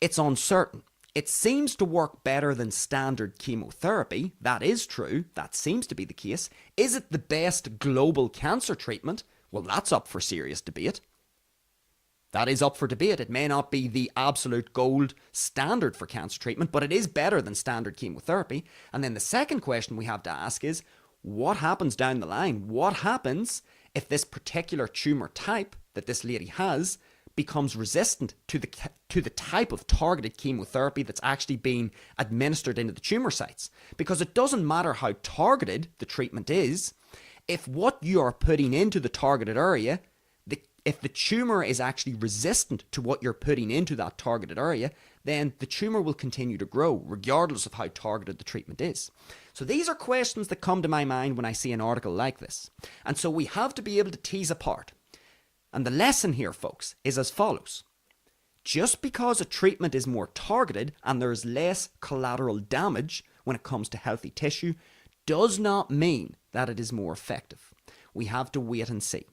it's uncertain. It seems to work better than standard chemotherapy. That is true. That seems to be the case. Is it the best global cancer treatment? Well, that's up for serious debate. That is up for debate. It may not be the absolute gold standard for cancer treatment, but it is better than standard chemotherapy. And then the second question we have to ask is, what happens down the line? What happens if this particular tumour type that this lady has becomes resistant to the type of targeted chemotherapy that's actually being administered into the tumour sites? Because it doesn't matter how targeted the treatment is, if what you are putting into the targeted area, if the tumour is actually resistant to what you're putting into that targeted area, then the tumour will continue to grow regardless of how targeted the treatment is. So these are questions that come to my mind when I see an article like this. And so we have to be able to tease apart. And the lesson here, folks, is as follows. Just because a treatment is more targeted and there is less collateral damage when it comes to healthy tissue does not mean that it is more effective. We have to wait and see.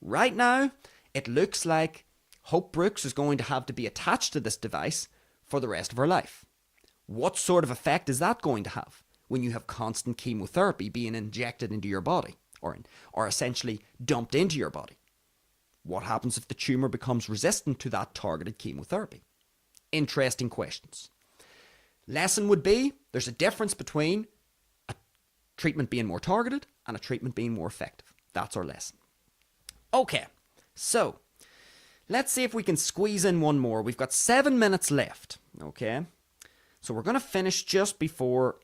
Right now, it looks like Hope Brooks is going to have to be attached to this device for the rest of her life. What sort of effect is that going to have when you have constant chemotherapy being injected into your body or essentially dumped into your body? What happens if the tumour becomes resistant to that targeted chemotherapy? Interesting questions. Lesson would be, there's a difference between a treatment being more targeted and a treatment being more effective. That's our lesson. Okay, so let's see if we can squeeze in one more. We've got 7 minutes left, okay? So we're going to finish just before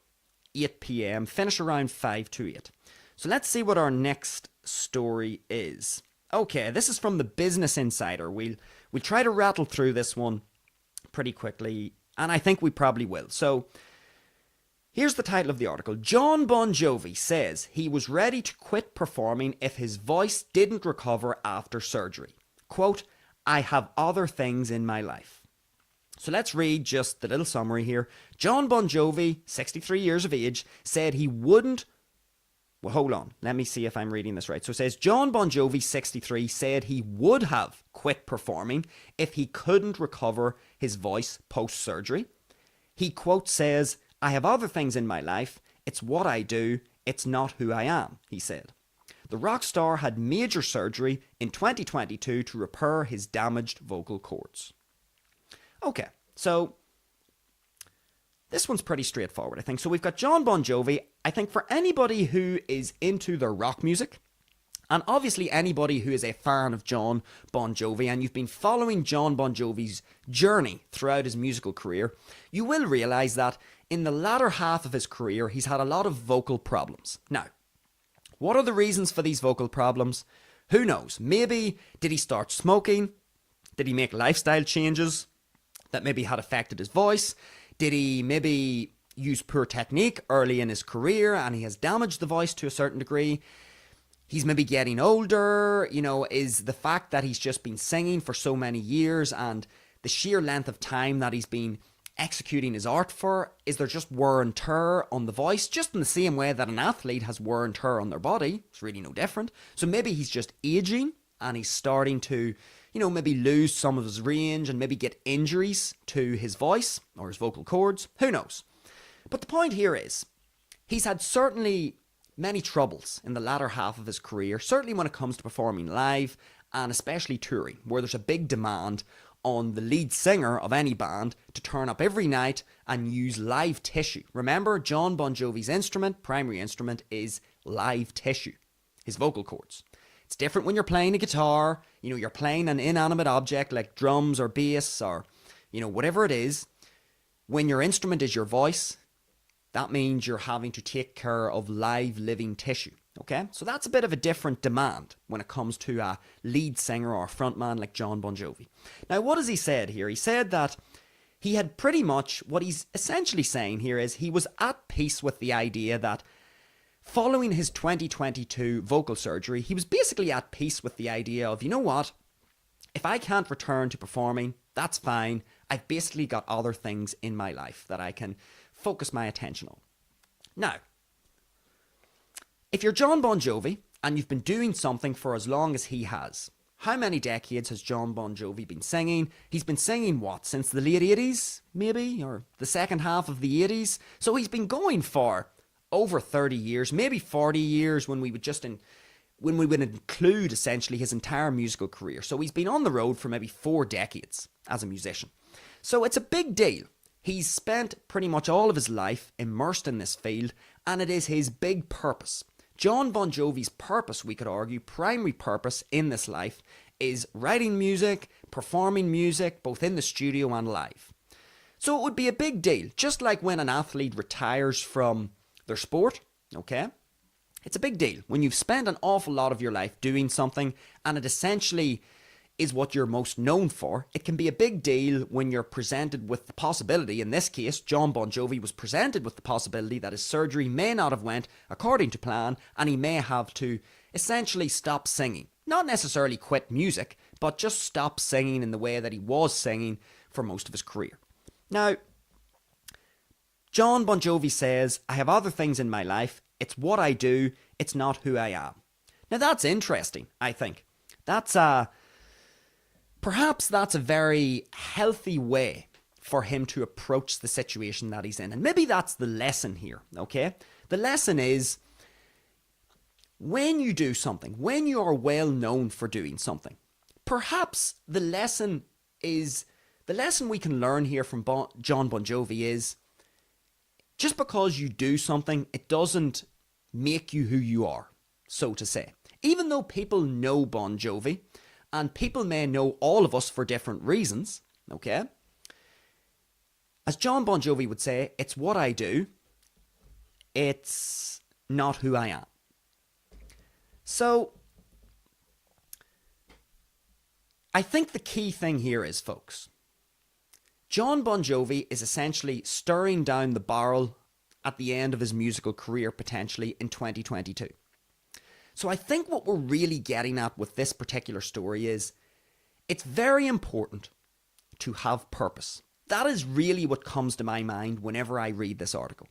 8 p.m., finish around 5 to 8. So let's see what our next story is. Okay, this is from the Business Insider. We'll try to rattle through this one pretty quickly, and I think we probably will. So here's the title of the article. Jon Bon Jovi says he was ready to quit performing if his voice didn't recover after surgery. Quote, I have other things in my life. So let's read just the little summary here. Jon Bon Jovi, 63 years of age, said he wouldn't... Well, hold on. Let me see if I'm reading this right. So it says, Jon Bon Jovi, 63, said he would have quit performing if he couldn't recover his voice post-surgery. He, quote, says, I have other things in my life. It's what I do. It's not who I am, he said. The rock star had major surgery in 2022 to repair his damaged vocal cords. Okay, so this one's pretty straightforward, I think. So we've got Jon Bon Jovi. I think for anybody who is into their rock music, and obviously anybody who is a fan of Jon Bon Jovi, and you've been following Jon Bon Jovi's journey throughout his musical career, you will realise that in the latter half of his career, he's had a lot of vocal problems. Now, what are the reasons for these vocal problems? Who knows? Maybe did he start smoking? Did he make lifestyle changes that maybe had affected his voice? Did he maybe use poor technique early in his career and he has damaged the voice to a certain degree? He's maybe getting older, is the fact that he's just been singing for so many years and the sheer length of time that he's been executing his art for, is there just wear and tear on the voice, just in the same way that an athlete has wear and tear on their body? It's really no different. So maybe he's just aging and he's starting to, maybe lose some of his range and maybe get injuries to his voice or his vocal cords. Who knows? But the point here is, he's had certainly many troubles in the latter half of his career, certainly when it comes to performing live and especially touring, where there's a big demand on the lead singer of any band to turn up every night and use live tissue. Remember, Jon Bon Jovi's primary instrument, is live tissue, his vocal cords. It's different when you're playing a guitar, you're playing an inanimate object like drums or bass or, whatever it is. When your instrument is your voice, that means you're having to take care of live living tissue. Okay, so that's a bit of a different demand when it comes to a lead singer or a frontman like Jon Bon Jovi. Now, what has he said here? He said that he had pretty much, what he's essentially saying here is he was at peace with the idea that following his 2022 vocal surgery, he was basically at peace with the idea of, you know what, if I can't return to performing, that's fine. I've basically got other things in my life that I can focus my attention on. Now, if you're Jon Bon Jovi and you've been doing something for as long as he has, how many decades has Jon Bon Jovi been singing? He's been singing what, since the late 80s, maybe, or the second half of the 80s? So he's been going for over 30 years, maybe 40 years when we would include essentially his entire musical career. So he's been on the road for maybe 4 decades as a musician. So it's a big deal. He's spent pretty much all of his life immersed in this field, and it is his big purpose. Jon Bon Jovi's purpose, we could argue, primary purpose in this life, is writing music, performing music, both in the studio and live. So it would be a big deal, just like when an athlete retires from their sport, okay? It's a big deal when you've spent an awful lot of your life doing something and it essentially is what you're most known for. It can be a big deal when you're presented with the possibility, in this case, Jon Bon Jovi was presented with the possibility that his surgery may not have went according to plan and he may have to essentially stop singing. Not necessarily quit music, but just stop singing in the way that he was singing for most of his career. Now, Jon Bon Jovi says, I have other things in my life. It's what I do. It's not who I am. Now that's interesting, I think. Perhaps that's a very healthy way for him to approach the situation that he's in. And maybe that's the lesson here, okay? The lesson is, when you do something, when you are well known for doing something, perhaps the lesson we can learn here from Jon Bon Jovi is, just because you do something, it doesn't make you who you are, so to say. Even though people know Bon Jovi, and people may know all of us for different reasons, okay? As Jon Bon Jovi would say, it's what I do, it's not who I am. So, I think the key thing here is, folks, Jon Bon Jovi is essentially staring down the barrel at the end of his musical career, potentially in 2022. So I think what we're really getting at with this particular story is, it's very important to have purpose. That is really what comes to my mind whenever I read this article.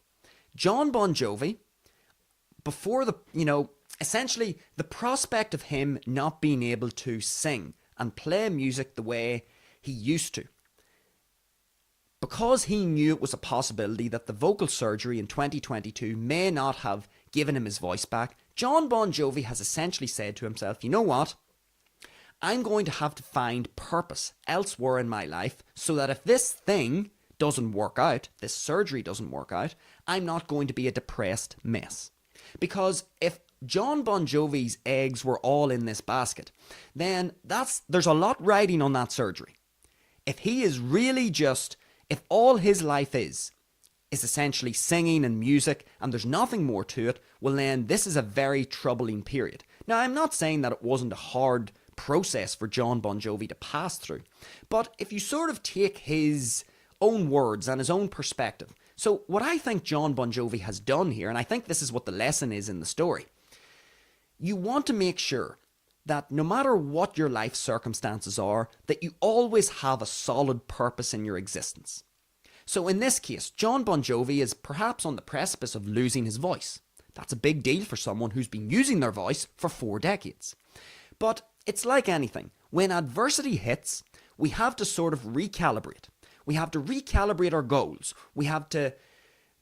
Jon Bon Jovi, before essentially the prospect of him not being able to sing and play music the way he used to, because he knew it was a possibility that the vocal surgery in 2022 may not have given him his voice back, Jon Bon Jovi has essentially said to himself, you know what? I'm going to have to find purpose elsewhere in my life so that if this thing doesn't work out, this surgery doesn't work out, I'm not going to be a depressed mess. Because if Jon Bon Jovi's eggs were all in this basket, then there's a lot riding on that surgery. If he is really if all his life is essentially singing and music and there's nothing more to it, well then this is a very troubling period. Now, I'm not saying that it wasn't a hard process for Jon Bon Jovi to pass through, but if you sort of take his own words and his own perspective, so what I think Jon Bon Jovi has done here, and I think this is what the lesson is in the story, you want to make sure that no matter what your life circumstances are, that you always have a solid purpose in your existence. So in this case, Jon Bon Jovi is perhaps on the precipice of losing his voice. That's a big deal for someone who's been using their voice for 4 decades. But it's like anything. When adversity hits, we have to sort of recalibrate. We have to recalibrate our goals. We have to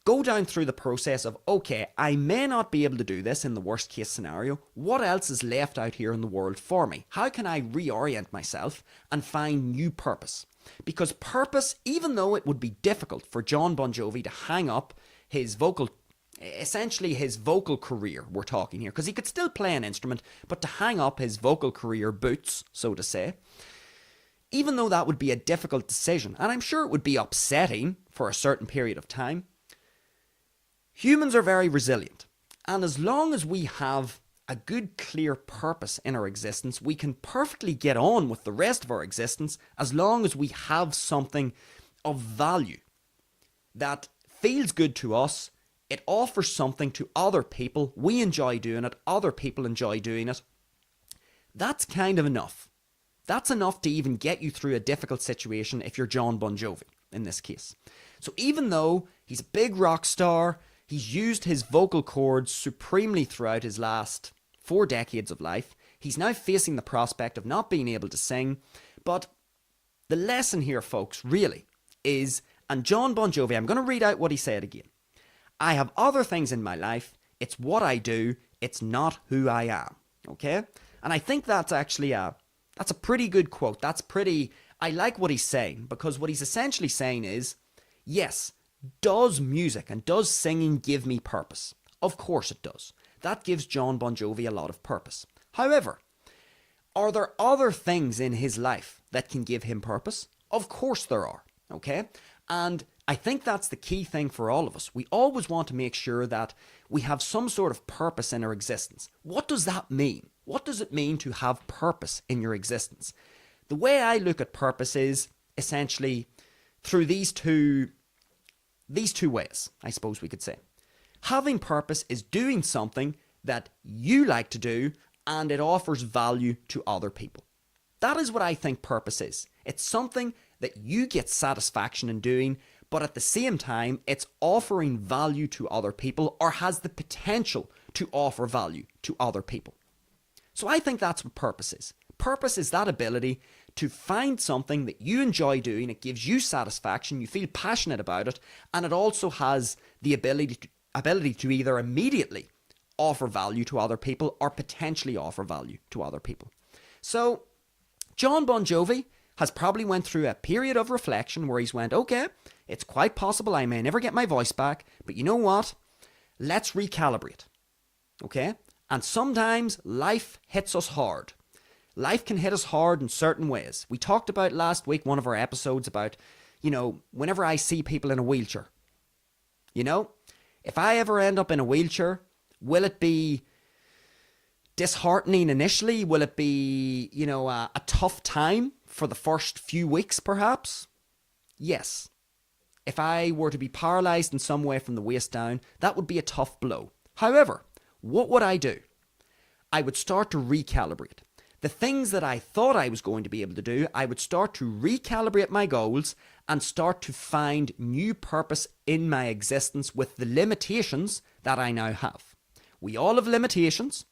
Go down through the process of, okay, I may not be able to do this in the worst case scenario. What else is left out here in the world for me? How can I reorient myself and find new purpose? Because purpose, even though it would be difficult for Jon Bon Jovi to hang up his essentially his vocal career, we're talking here, because he could still play an instrument, but to hang up his vocal career boots, so to say, even though that would be a difficult decision, and I'm sure it would be upsetting for a certain period of time, humans are very resilient, and as long as we have a good, clear purpose in our existence, we can perfectly get on with the rest of our existence as long as we have something of value that feels good to us, it offers something to other people, we enjoy doing it, other people enjoy doing it. That's kind of enough. That's enough to even get you through a difficult situation if you're Jon Bon Jovi, in this case. So even though he's a big rock star, he's used his vocal cords supremely throughout his last 4 decades of life. He's now facing the prospect of not being able to sing. But the lesson here, folks, really is, and Jon Bon Jovi, I'm going to read out what he said again. I have other things in my life. It's what I do. It's not who I am. Okay? And I think that's actually that's a pretty good quote. I like what he's saying, because what he's essentially saying is, yes, does music and does singing give me purpose? Of course it does. That gives Jon Bon Jovi a lot of purpose. However, are there other things in his life that can give him purpose? Of course there are, okay? And I think that's the key thing for all of us. We always want to make sure that we have some sort of purpose in our existence. What does that mean? What does it mean to have purpose in your existence? The way I look at purpose is essentially through these two ways, I suppose we could say. Having purpose is doing something that you like to do and it offers value to other people. That is what I think purpose is. It's something that you get satisfaction in doing, but at the same time, it's offering value to other people or has the potential to offer value to other people. So I think that's what purpose is. Purpose is that ability to find something that you enjoy doing, it gives you satisfaction, you feel passionate about it, and it also has the ability to either immediately offer value to other people or potentially offer value to other people. So Jon Bon Jovi has probably went through a period of reflection where he's went, okay, it's quite possible I may never get my voice back, but you know what? Let's recalibrate. Okay? And sometimes life hits us hard. Life can hit us hard in certain ways. We talked about last week, one of our episodes, about, whenever I see people in a wheelchair, if I ever end up in a wheelchair, will it be disheartening initially? Will it be, a tough time for the first few weeks, perhaps? Yes. If I were to be paralyzed in some way from the waist down, that would be a tough blow. However, what would I do? I would start to recalibrate. The things that I thought I was going to be able to do, I would start to recalibrate my goals and start to find new purpose in my existence with the limitations that I now have. We all have limitations.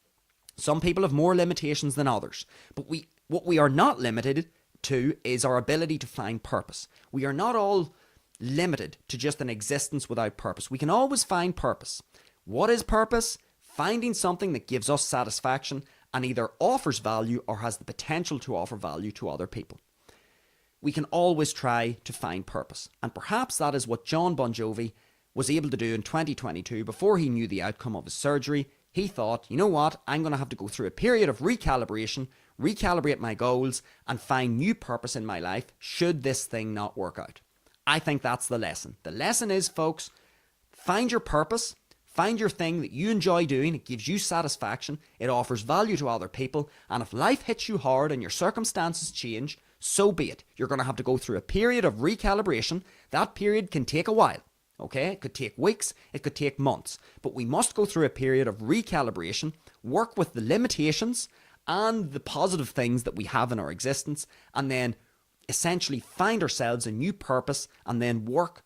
Some people have more limitations than others. But what we are not limited to is our ability to find purpose. We are not all limited to just an existence without purpose. We can always find purpose. What is purpose? Finding something that gives us satisfaction and either offers value or has the potential to offer value to other people. We can always try to find purpose. And perhaps that is what Jon Bon Jovi was able to do in 2022 before he knew the outcome of his surgery. He thought, you know what, I'm going to have to go through a period of recalibration, recalibrate my goals, and find new purpose in my life should this thing not work out. I think that's the lesson. The lesson is, folks, find your purpose. Find your thing that you enjoy doing. It gives you satisfaction. It offers value to other people. And if life hits you hard and your circumstances change, so be it. You're going to have to go through a period of recalibration. That period can take a while. Okay? It could take weeks. It could take months. But we must go through a period of recalibration, work with the limitations and the positive things that we have in our existence, and then essentially find ourselves a new purpose and then work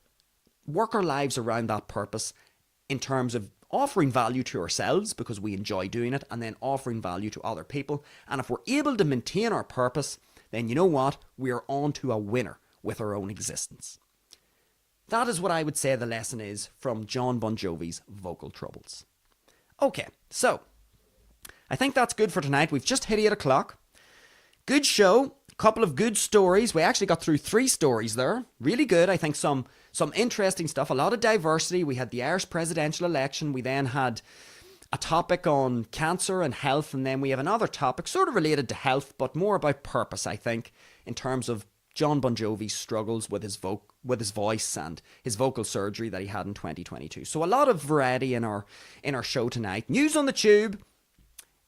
our lives around that purpose in terms of offering value to ourselves because we enjoy doing it, and then offering value to other people. And if we're able to maintain our purpose, then you know what? We are on to a winner with our own existence. That is what I would say the lesson is from Jon Bon Jovi's vocal troubles. Okay, so I think that's good for tonight. We've just hit 8 o'clock. Good show. Couple of good stories. We actually got through 3 stories there. Really good. I think some interesting stuff. A lot of diversity. We had the Irish presidential election. We then had a topic on cancer and health. And then we have another topic sort of related to health, but more about purpose, I think, in terms of Jon Bon Jovi's struggles with his voice and his vocal surgery that he had in 2022. So a lot of variety in our show tonight. News on the Tube.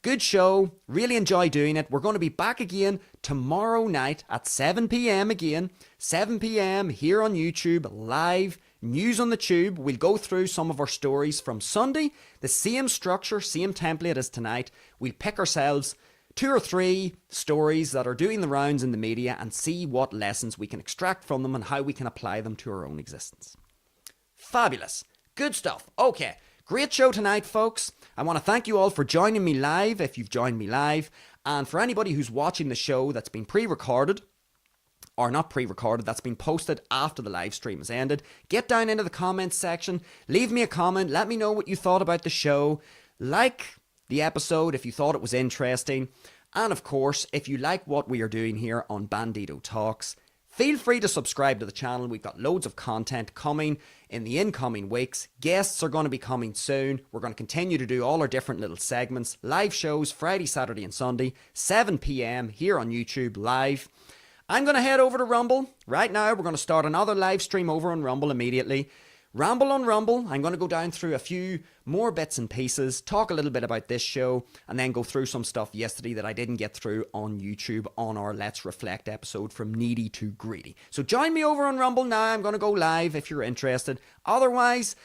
Good show. Really enjoy doing it. We're going to be back again tomorrow night at 7 p.m. again. 7 p.m. here on YouTube, live. News on the Tube. We'll go through some of our stories from Sunday. The same structure, same template as tonight. We'll pick ourselves 2 or 3 stories that are doing the rounds in the media and see what lessons we can extract from them and how we can apply them to our own existence. Fabulous. Good stuff. Okay. Great show tonight, folks. I want to thank you all for joining me live, if you've joined me live. And for anybody who's watching the show that's been pre-recorded, or not pre-recorded, that's been posted after the live stream has ended, get down into the comments section, leave me a comment, let me know what you thought about the show, like the episode if you thought it was interesting, and of course, if you like what we are doing here on Bandido Talks, feel free to subscribe to the channel. We've got loads of content coming in the incoming weeks. Guests are going to be coming soon. We're going to continue to do all our different little segments. Live shows Friday, Saturday and Sunday, 7 p.m. here on YouTube live. I'm going to head over to Rumble. Right now, we're going to start another live stream over on Rumble immediately. Ramble on Rumble. I'm going to go down through a few more bits and pieces, talk a little bit about this show, and then go through some stuff yesterday that I didn't get through on YouTube on our Let's Reflect episode from Needy to Greedy. So join me over on Rumble now. I'm going to go live if you're interested. Otherwise,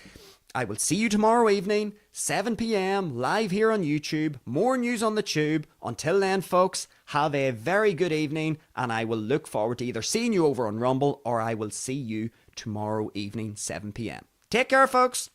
I will see you tomorrow evening, 7 p.m, live here on YouTube. More news on the Tube. Until then, folks, have a very good evening, and I will look forward to either seeing you over on Rumble or I will see you tomorrow evening, 7 p.m. Take care, folks.